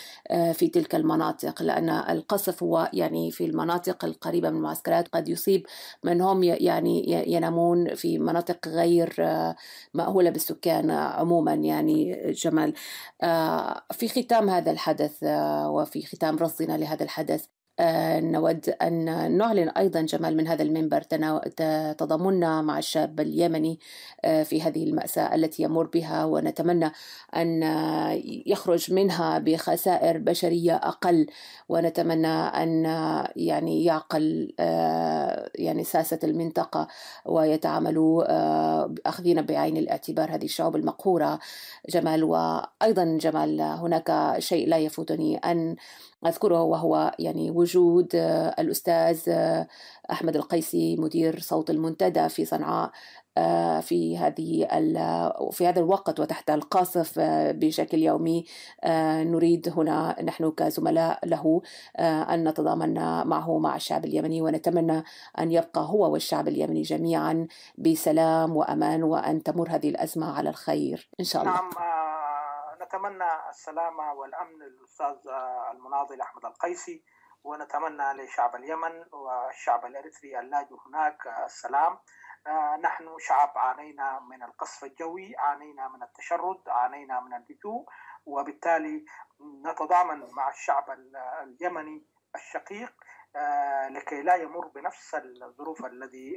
في تلك المناطق، لأن القصف هو يعني في المناطق القريبة من المعسكرات قد يصيب من هم يعني ينامون في مناطق غير مأهولة بالسكان عموما. يعني جمال، في ختام هذا الحدث وفي ختام رصدنا لهذا الحدث، نود أن نعلن أيضا جمال من هذا المنبر تضامننا مع الشاب اليمني في هذه المأساة التي يمر بها، ونتمنى أن يخرج منها بخسائر بشرية أقل، ونتمنى أن يعني يعقل يعني ساسة المنطقة ويتعاملوا أخذين بعين الاعتبار هذه الشعوب المقهورة. جمال، وأيضا جمال هناك شيء لا يفوتني أن أذكره، وهو يعني وجود الأستاذ أحمد القيسي مدير صوت المنتدى في صنعاء في هذا الوقت وتحت القاصف بشكل يومي. نريد هنا نحن كزملاء له أن نتضامن معه مع الشعب اليمني، ونتمنى أن يبقى هو والشعب اليمني جميعا بسلام وأمان، وأن تمر هذه الأزمة على الخير إن شاء الله. نعم، نتمنى السلامة والأمن للأستاذ المناضل أحمد القيسي، ونتمنى لشعب اليمن والشعب الإريتري اللاجئ هناك السلام. نحن شعب عانينا من القصف الجوي، عانينا من التشرد، عانينا من اللجوء، وبالتالي نتضامن مع الشعب اليمني الشقيق لكي لا يمر بنفس الظروف الذي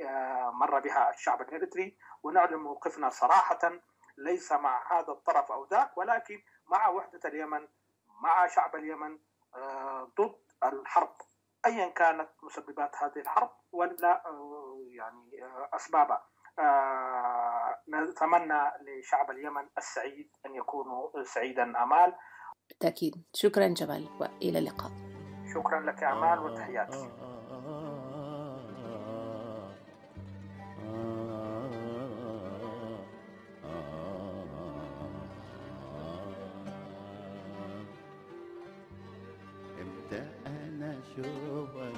مر بها الشعب الإريتري. ونعلن موقفنا صراحة، ليس مع هذا الطرف أو ذاك، ولكن مع وحدة اليمن، مع شعب اليمن ضد الحرب أيا كانت مسببات هذه الحرب ولا يعني أسبابها. نتمنى لشعب اليمن السعيد أن يكونوا سعيدا أمال. بالتأكيد. شكرا جمال، وإلى اللقاء. شكرا لك أمال، وتحياتي. امتى انا اشوفك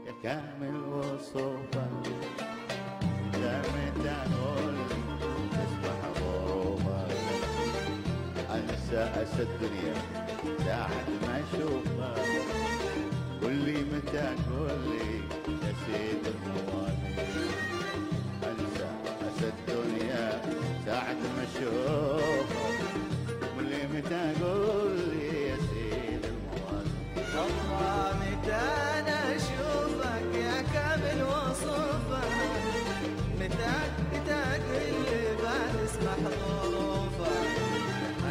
يا كامل وصوفك، متى اقول تسمح غروبك، انسى اسى الدنيا ساعة ما اشوفك، قل لي متى قول لي يا سيد الموالي، انسى اسى الدنيا ساعة ما اشوفك، قل لي متى قول لي يا سيد الموالي. الله متى أنا أشوفك يا كامل وصوفك، متى قلبي بتسمح ظروفك،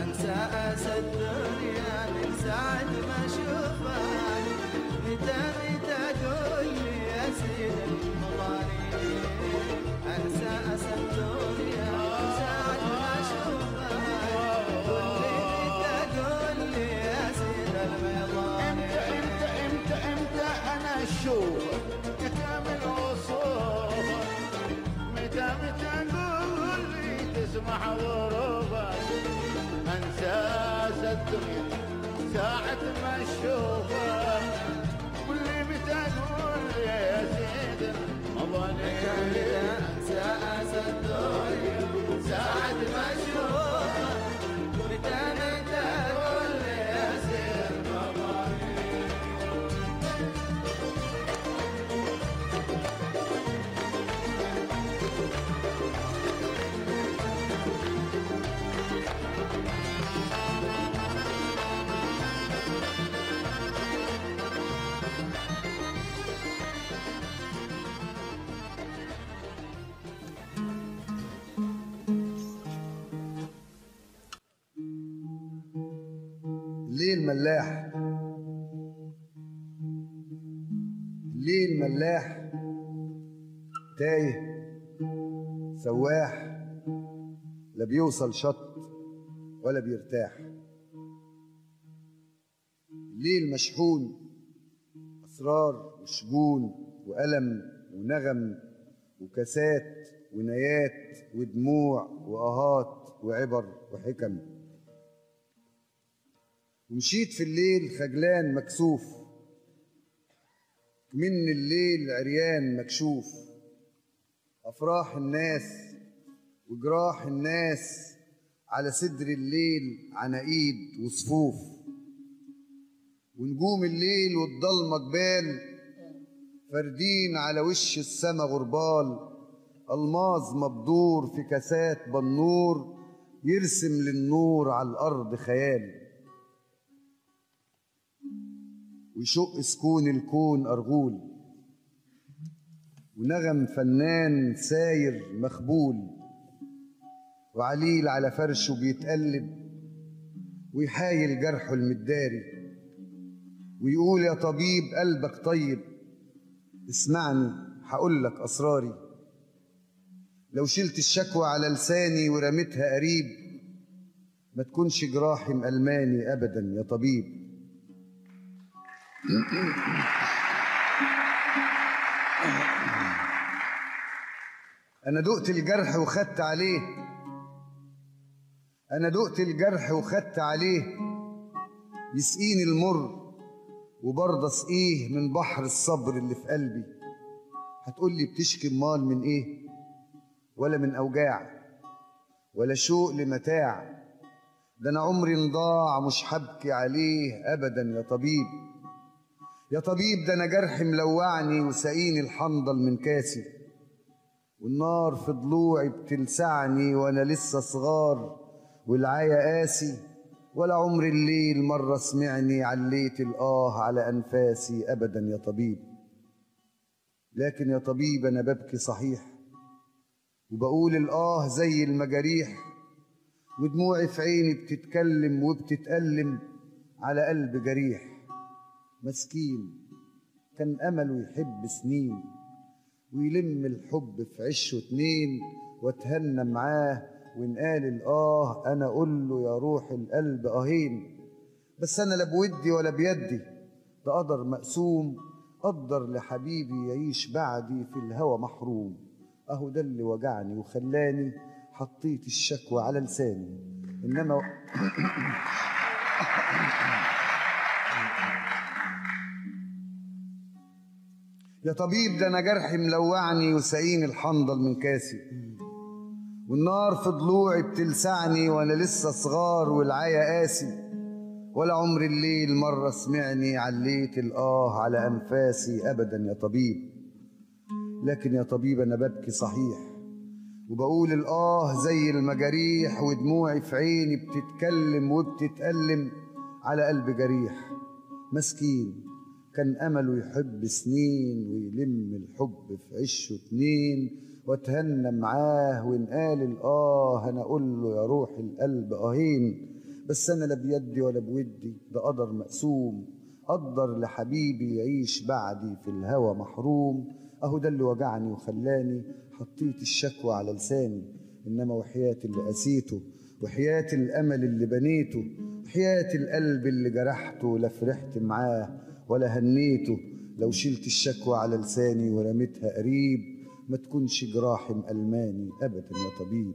أنسى أسى الدنيا من ساعة ما أشوفك، متى قلبي يا سيد المظالم، أنسى أسى الدنيا من ساعة ما أشوفك، قلبي يا سيد المظالم. امتى انا اشوفك يا كامل وصوفك، متى قول لي تسمح ظروفك، انسى الدنيا ساعة ما اشوفك، قل لي متى قول لي يا سيد المظالم، انسى اسى الدنيا ساعة ما اشوفك، متى قول لي يا سيد المظالم. الليل ملاح، الليل ملاح تايه سواح، لا بيوصل شط ولا بيرتاح. الليل مشحون أسرار وشجون وألم ونغم وكاسات ونيات ودموع وآهات وعبر وحكم. ومشيت في الليل خجلان مكسوف، من الليل عريان مكشوف، أفراح الناس وجراح الناس على صدر الليل عناقيد وصفوف. ونجوم الليل والضلمة جبال فردين على وش السما غربال، ألماظ مبدور في كاسات بنور يرسم للنور على الأرض خيال. ويشق سكون الكون أرغول، ونغم فنان ساير مخبول، وعليل على فرشه بيتقلب ويحايل جرحه المداري، ويقول يا طبيب قلبك طيب اسمعني هقولك أسراري. لو شلت الشكوى على لساني ورميتها قريب، ما تكونش جراحي مألماني أبدا يا طبيب. أنا دقت الجرح وخدت عليه، أنا دقت الجرح وخدت عليه، يسقيني المر وبرضه اسقيه من بحر الصبر اللي في قلبي. هتقولي بتشكي مال من ايه؟ ولا من أوجاع ولا شوق لمتاع، ده أنا عمري انضاع مش حبكي عليه أبدا يا طبيب. يا طبيب ده أنا جرحي ملوعني وسقيني الحنظل من كاسي، والنار في ضلوعي بتلسعني وأنا لسه صغار والعاية قاسي، ولا عمر الليل مرة سمعني عليت الآه على أنفاسي أبدا يا طبيب. لكن يا طبيب أنا ببكي صحيح وبقول الآه زي المجاريح، ودموعي في عيني بتتكلم وبتتألم على قلب جريح. مسكين كان أمله يحب سنين ويلم الحب في عشه اتنين، واتهنى معاه وانقال الآه أنا أقول له يا روح القلب أهين. بس أنا لا بودي ولا بيدي، ده قدر مقسوم، قدر لحبيبي يعيش بعدي في الهوى محروم. أهو ده اللي وجعني وخلاني حطيت الشكوى على لساني، إنما يا طبيب ده أنا جرحي ملوعني وسقيني الحنظل من كاسي، والنار في ضلوعي بتلسعني وأنا لسه صغار والعاية قاسي، ولا عمر الليل مرة سمعني عليت الآه على أنفاسي أبدا يا طبيب. لكن يا طبيب أنا ببكي صحيح وبقول الآه زي المجاريح، ودموعي في عيني بتتكلم وبتتألم على قلب جريح. مسكين كان أمله يحب سنين ويلم الحب في عشه اتنين، واتهنى معاه وانقال الآه أنا أقول له يا روح القلب أهين. بس أنا لا بيدي ولا بودي، ده قدر مقسوم، قدر لحبيبي يعيش بعدي في الهوى محروم. أهو ده اللي وجعني وخلاني حطيت الشكوى على لساني، إنما وحياة اللي قسيته وحياة الأمل اللي بنيته وحياة القلب اللي جرحته، لا فرحت معاه ولا هنيته. لو شلت الشكوى على لساني ورميتها قريب، ما تكونش جراحي مألماني أبدا يا طبيب.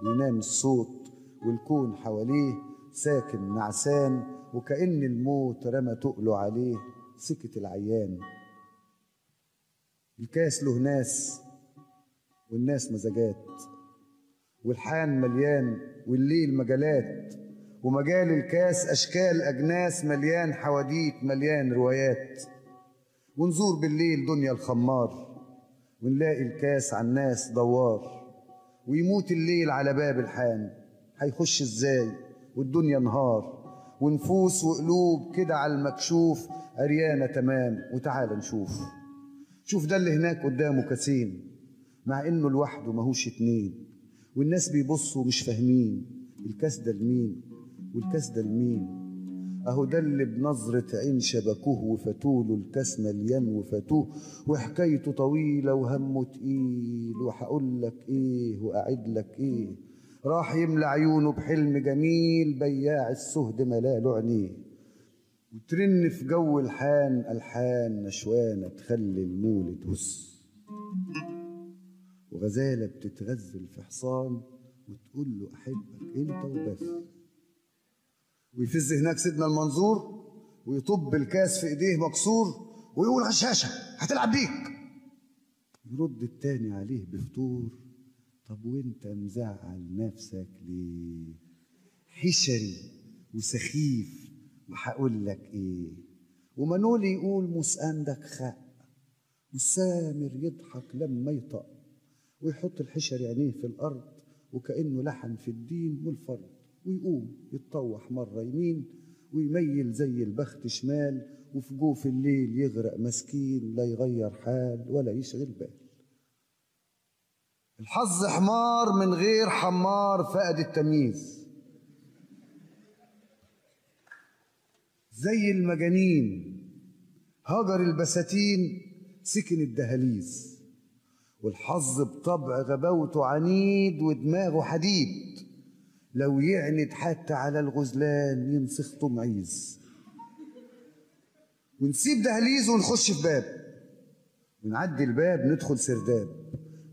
وينام الصوت والكون حواليه ساكن نعسان، وكأن الموت رمى تقله عليه. سكت العيان، الكاس له ناس والناس مزاجات، والحان مليان والليل مجالات، ومجال الكاس أشكال أجناس، مليان حواديت مليان روايات. ونزور بالليل دنيا الخمار ونلاقي الكاس على الناس دوار، ويموت الليل على باب الحان. هيخش ازاي والدنيا نهار، ونفوس وقلوب كده على المكشوف عريانة تمام. وتعال نشوف، شوف ده اللي هناك قدامه كاسين، مع انه لوحده ماهوش اتنين، والناس بيبصوا مش فاهمين الكاس ده لمين والكاس ده لمين. اهو ده اللي بنظرة عين شبكوه وفتوله، الكاس مليان وفتوه، وحكايته طويلة وهمه تقيل، وهقول لك ايه واعد لك ايه. راح يملى عيونه بحلم جميل، بياع السهد ملاله عينيه، وترن في جو الحان ألحان نشوانة تخلي المولد هس. وغزالة بتتغزل في حصان وتقول له أحبك أنت وبس. ويفز هناك سيدنا المنظور ويطب الكاس في إيديه مكسور ويقول على الشاشة هتلعب بيك. يرد التاني عليه بفتور، طب وانت مزعل نفسك ليه؟ حشري وسخيف وهقول لك ايه. ومنولي يقول مساندك خق، والسامر يضحك لما يطق، ويحط الحشري عينيه في الارض وكانه لحن في الدين والفرض، ويقوم يتطوح مره يمين ويميل زي البخت شمال، وفي جوف الليل يغرق مسكين، لا يغير حال ولا يشغل بال. الحظ حمار من غير حمار فقد التمييز، زي المجانين هجر البساتين سكن الدهاليز. والحظ بطبع غباوته عنيد ودماغه حديد، لو يعند حتى على الغزلان ينسخ معيز. ونسيب دهليز ونخش في باب، ونعدي الباب ندخل سرداب،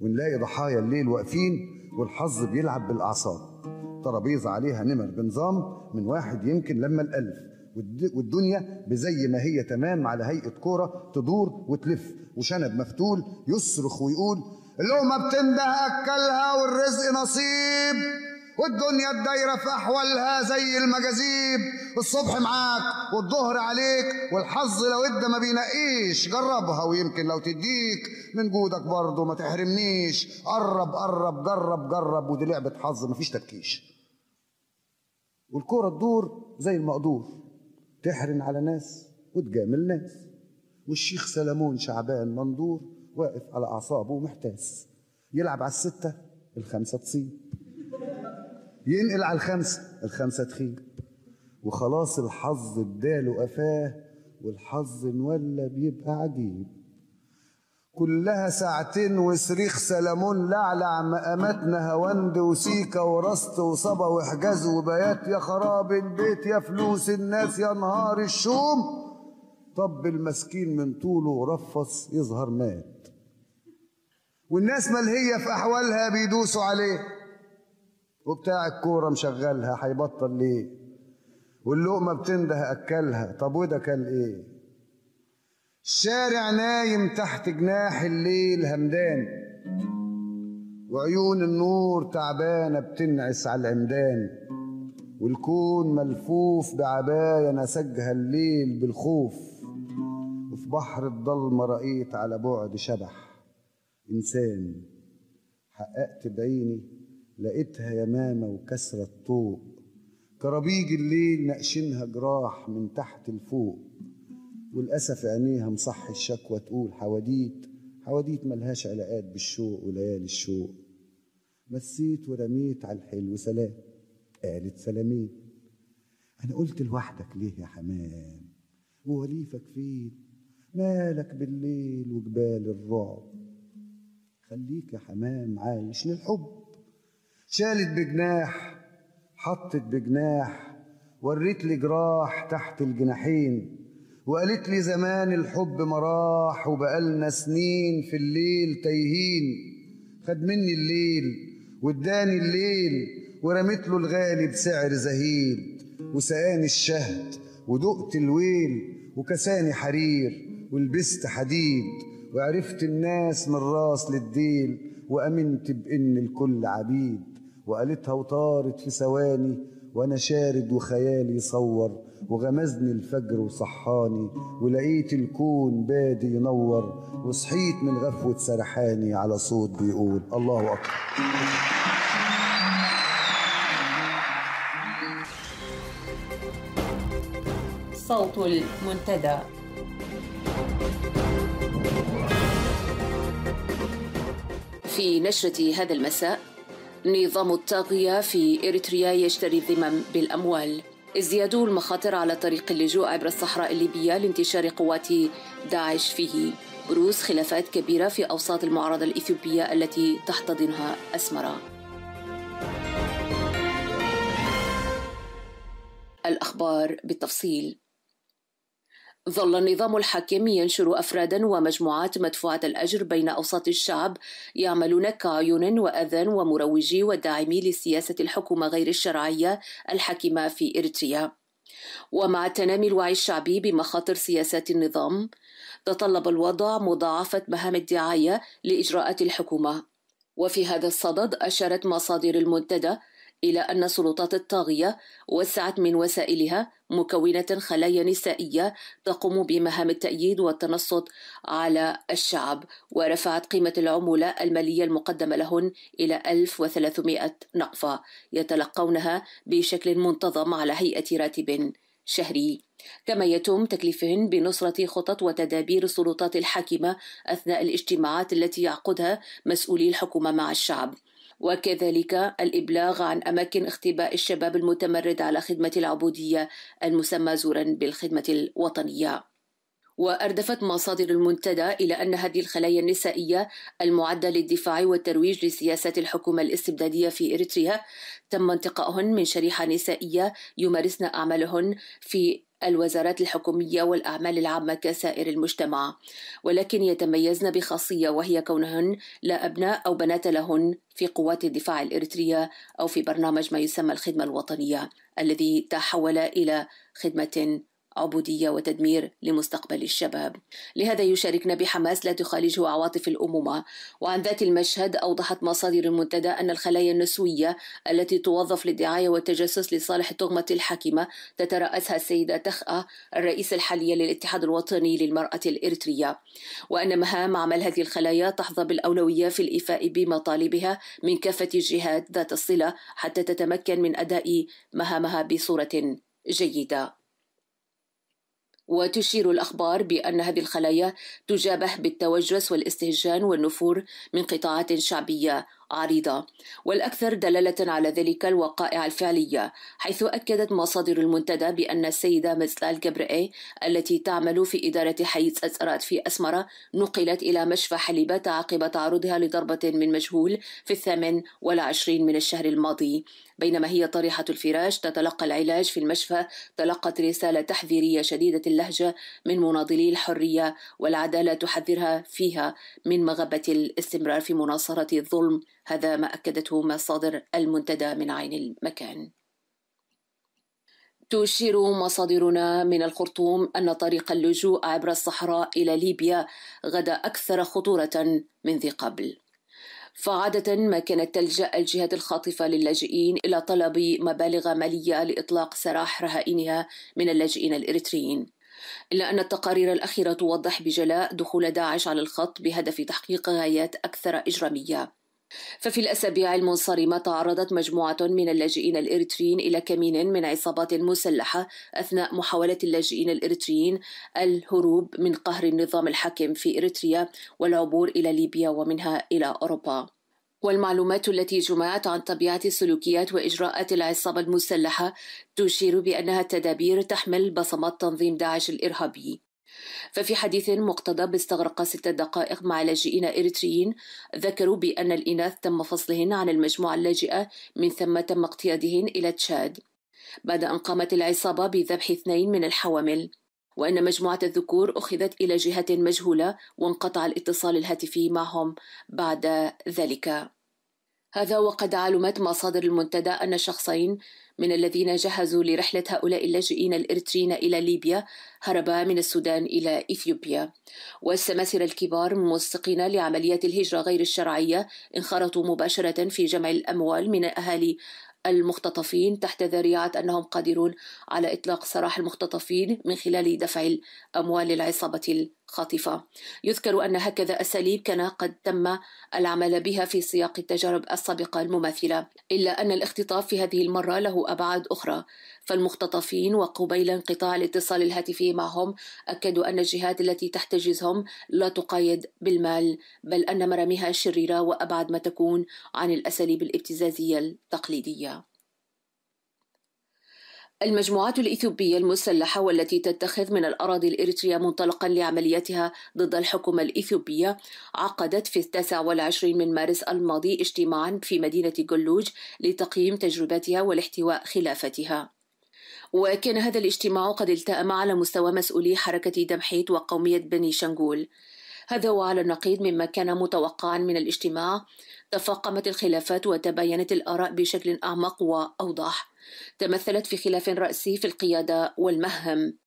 ونلاقي ضحايا الليل واقفين والحظ بيلعب بالأعصاب. ترابيزة عليها نمر بنظام من 1 يمكن لما ال1000، والدنيا بزي ما هي تمام على هيئة كورة تدور وتلف، وشنب مفتول يصرخ ويقول اللقمة بتنده أكلها والرزق نصيب، والدنيا الدايرة في أحوالها زي المجاذيب. الصبح معاك والظهر عليك، والحظ لو ادى ما بينقيش. جربها ويمكن لو تديك من جودك برضه ما تحرمنيش. قرب قرب جرب جرب، ودي لعبة حظ مفيش تبكيش. والكورة تدور زي المقدور، تحرن على ناس وتجامل ناس. والشيخ سلمون شعبان مندور واقف على أعصابه ومحتاس، يلعب على 6 ال5 تصيب، ينقل على ال5 تخيب. وخلاص الحظ اداله قفاه، والحظ انولى بيبقى عجيب. كلها 2 ساعة وصريخ سلمون لعلع مقامات نهاوند وسيكا ورست وصبا وحجاز وبيات. يا خراب البيت يا فلوس الناس يا نهار الشوم. طب المسكين من طوله ورفص يظهر مات، والناس ملهية في أحوالها بيدوسوا عليه. وبتاع الكورة مشغلها هيبطل ليه؟ واللقمة بتنده أكلها، طب وده كان إيه؟ الشارع نايم تحت جناح الليل همدان، وعيون النور تعبانة بتنعس على العمدان. والكون ملفوف بعباية نسجها الليل بالخوف. وفي بحر الضلمة رأيت على بعد شبح إنسان، حققت بعيني لقيتها يمامة وكسرة طوق. كرابيج الليل نقشنها جراح من تحت لفوق. والأسف عينيها مصحي الشكوى تقول حواديت حواديت ملهاش علاقات بالشوق وليالي الشوق. مسيت ورميت على الحلو سلام، قالت سلامين. أنا قلت لوحدك ليه يا حمام؟ ووليفك فين؟ مالك بالليل وجبال الرعب؟ خليك يا حمام عايش للحب. شالت بجناح حطت بجناح، وريت لي جراح تحت الجناحين. وقالت لي زمان الحب مراح، وبقالنا سنين في الليل تايهين. خد مني الليل واداني الليل، ورميت له الغالي بسعر زهيد. وسقاني الشهد ودقت الويل، وكساني حرير ولبست حديد. وعرفت الناس من راس للديل، وأمنت بإن الكل عبيد. وقالتها وطارت في ثواني، وأنا شارد وخيالي صور. وغمزني الفجر وصحاني، ولقيت الكون بادي ينور. وصحيت من غفوة سرحاني على صوت بيقول الله أكبر. صوت المنتدى. في نشرة هذا المساء: نظام الطاغية في إريتريا يشتري الذمم بالأموال. ازدياد المخاطر على طريق اللجوء عبر الصحراء الليبية لانتشار قوات داعش فيه. بروز خلافات كبيرة في أوساط المعارضة الإثيوبية التي تحتضنها أسمرة. الأخبار بالتفصيل. ظل النظام الحاكم ينشر أفرادا ومجموعات مدفوعة الأجر بين أوساط الشعب يعملون كعيون وأذان ومروجي وداعمي لسياسة الحكومة غير الشرعية الحاكمة في إريتريا. ومع تنامي الوعي الشعبي بمخاطر سياسات النظام، تطلب الوضع مضاعفة مهام الدعاية لإجراءات الحكومة. وفي هذا الصدد أشارت مصادر المنتدى إلى أن السلطات الطاغية وسعت من وسائلها مكونة خلايا نسائية تقوم بمهام التأييد والتنصت على الشعب، ورفعت قيمة العمولة المالية المقدمة لهن إلى 1300 نقفة يتلقونها بشكل منتظم على هيئة راتب شهري، كما يتم تكليفهن بنصرة خطط وتدابير السلطات الحاكمة أثناء الاجتماعات التي يعقدها مسؤولي الحكومة مع الشعب، وكذلك الإبلاغ عن أماكن اختباء الشباب المتمرد على خدمة العبودية المسمى زورا بالخدمة الوطنية. وأردفت مصادر المنتدى إلى أن هذه الخلايا النسائية المعدة للدفاع والترويج لسياسات الحكومة الاستبدادية في إريتريا تم انتقائهن من شريحة نسائية يمارسن أعمالهن في الوزارات الحكومية والأعمال العامة كسائر المجتمع، ولكن يتميزن بخاصية وهي كونهن لا أبناء أو بنات لهن في قوات الدفاع الإريترية أو في برنامج ما يسمى الخدمة الوطنية الذي تحول إلى خدمة عبودية وتدمير لمستقبل الشباب. لهذا يشاركنا بحماس لا تخالجه عواطف الأمومة. وعن ذات المشهد أوضحت مصادر المنتدى أن الخلايا النسوية التي توظف للدعاية والتجسس لصالح الطغمة الحاكمة تترأسها السيدة تخأ الرئيسة الحالية للاتحاد الوطني للمرأة الإريترية، وأن مهام عمل هذه الخلايا تحظى بالأولوية في الإيفاء بمطالبها من كافة الجهات ذات الصلة حتى تتمكن من أداء مهامها بصورة جيدة. وتشير الأخبار بأن هذه الخلايا تجابه بالتوجس والاستهجان والنفور من قطاعات شعبية عريضة، والأكثر دلالة على ذلك الوقائع الفعلية، حيث أكدت مصادر المنتدى بأن السيدة مزلال جبرئي التي تعمل في إدارة حي أزأرات في أسمرة نقلت إلى مشفى حليبة عقب تعرضها لضربة من مجهول في 28 من الشهر الماضي. بينما هي طريحة الفراش تتلقى العلاج في المشفى، تلقت رسالة تحذيرية شديدة اللهجة من مناضلي الحرية والعدالة تحذرها فيها من مغبة الاستمرار في مناصرة الظلم. هذا ما أكدته مصادر المنتدى من عين المكان. تشير مصادرنا من الخرطوم أن طريق اللجوء عبر الصحراء إلى ليبيا غدا أكثر خطورة من ذي قبل، فعادة ما كانت تلجأ الجهات الخاطفة للاجئين إلى طلب مبالغ مالية لإطلاق سراح رهائنها من اللاجئين الإريتريين، إلا أن التقارير الأخيرة توضح بجلاء دخول داعش على الخط بهدف تحقيق غايات أكثر إجرامية. ففي الأسابيع المنصرمة تعرضت مجموعة من اللاجئين الإريتريين إلى كمين من عصابات مسلحة أثناء محاولة اللاجئين الإريتريين الهروب من قهر النظام الحاكم في إريتريا والعبور إلى ليبيا ومنها إلى أوروبا. والمعلومات التي جمعت عن طبيعة السلوكيات وإجراءات العصابة المسلحة تشير بأنها تدابير تحمل بصمات تنظيم داعش الإرهابي. ففي حديث مقتضب استغرق 6 دقائق مع لاجئين إريتريين ذكروا بأن الإناث تم فصلهن عن المجموعة اللاجئة، من ثم تم اقتيادهن إلى تشاد بعد أن قامت العصابة بذبح 2 من الحوامل، وأن مجموعة الذكور أخذت إلى جهة مجهولة وانقطع الاتصال الهاتفي معهم بعد ذلك. هذا وقد علمت مصادر المنتدى أن شخصين من الذين جهزوا لرحلة هؤلاء اللاجئين الإريتريين إلى ليبيا هربا من السودان إلى إثيوبيا، والسماسرة الكبار موثقين لعمليات الهجرة غير الشرعية انخرطوا مباشرة في جمع الأموال من أهالي المختطفين تحت ذريعة أنهم قادرون على إطلاق سراح المختطفين من خلال دفع الأموال للعصابة الخاطفة. يذكر أن هكذا أساليب كان قد تم العمل بها في سياق التجارب السابقة المماثلة، إلا أن الاختطاف في هذه المرة له أبعاد أخرى، فالمختطفين وقبيل انقطاع الاتصال الهاتفي معهم أكدوا أن الجهات التي تحتجزهم لا تقايد بالمال، بل أن مراميها شريرة وأبعد ما تكون عن الأساليب الابتزازية التقليدية. المجموعات الإثيوبية المسلحة والتي تتخذ من الأراضي الإريترية منطلقا لعملياتها ضد الحكومة الإثيوبية عقدت في 29 من مارس الماضي اجتماعا في مدينة جلوج لتقييم تجربتها والاحتواء خلافتها. وكان هذا الاجتماع قد التأم على مستوى مسؤولي حركة دمحيط وقومية بني شنغول. هذا وعلى النقيض مما كان متوقعا من الاجتماع، تفاقمت الخلافات وتباينت الآراء بشكل أعمق وأوضح، تمثلت في خلاف رئيسي في القيادة والمهام.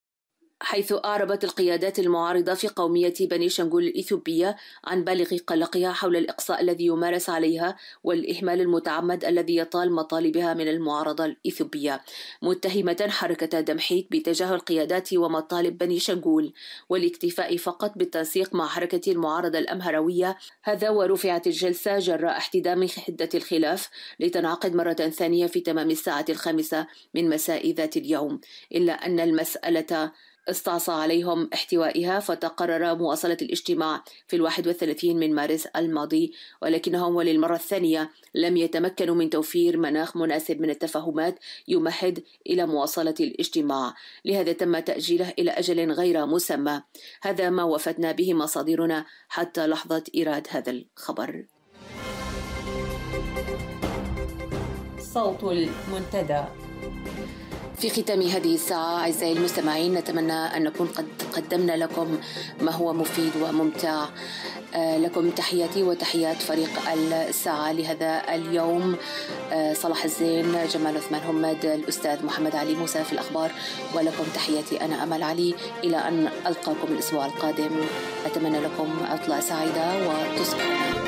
حيث أعربت القيادات المعارضة في قومية بني شنغول الإثيوبية عن بالغ قلقها حول الإقصاء الذي يمارس عليها والإهمال المتعمد الذي يطال مطالبها من المعارضة الإثيوبية، متهمة حركة دمحيك بتجاهل قيادات ومطالب بني شنغول والاكتفاء فقط بالتنسيق مع حركة المعارضة الأمهروية. هذا ورفعت الجلسة جراء احتدام حدة الخلاف لتنعقد مرة ثانية في تمام الساعة 5 من مساء ذات اليوم، إلا أن المسألة استعصى عليهم احتوائها، فتقرر مواصلة الاجتماع في 31 من مارس الماضي، ولكنهم وللمرة الثانية لم يتمكنوا من توفير مناخ مناسب من التفاهمات يمهد إلى مواصلة الاجتماع، لهذا تم تأجيله إلى أجل غير مسمى. هذا ما وفتنا به مصادرنا حتى لحظة إيراد هذا الخبر. صوت المنتدى. في ختام هذه الساعة أعزائي المستمعين، نتمنى أن نكون قد قدمنا لكم ما هو مفيد وممتع. لكم تحياتي وتحيات فريق الساعة لهذا اليوم، صلاح الزين، جمال عثمان همد، الأستاذ محمد علي موسى في الأخبار، ولكم تحياتي أنا أمل علي. إلى أن ألقاكم الأسبوع القادم، أتمنى لكم عطلة سعيدة وتصبحوا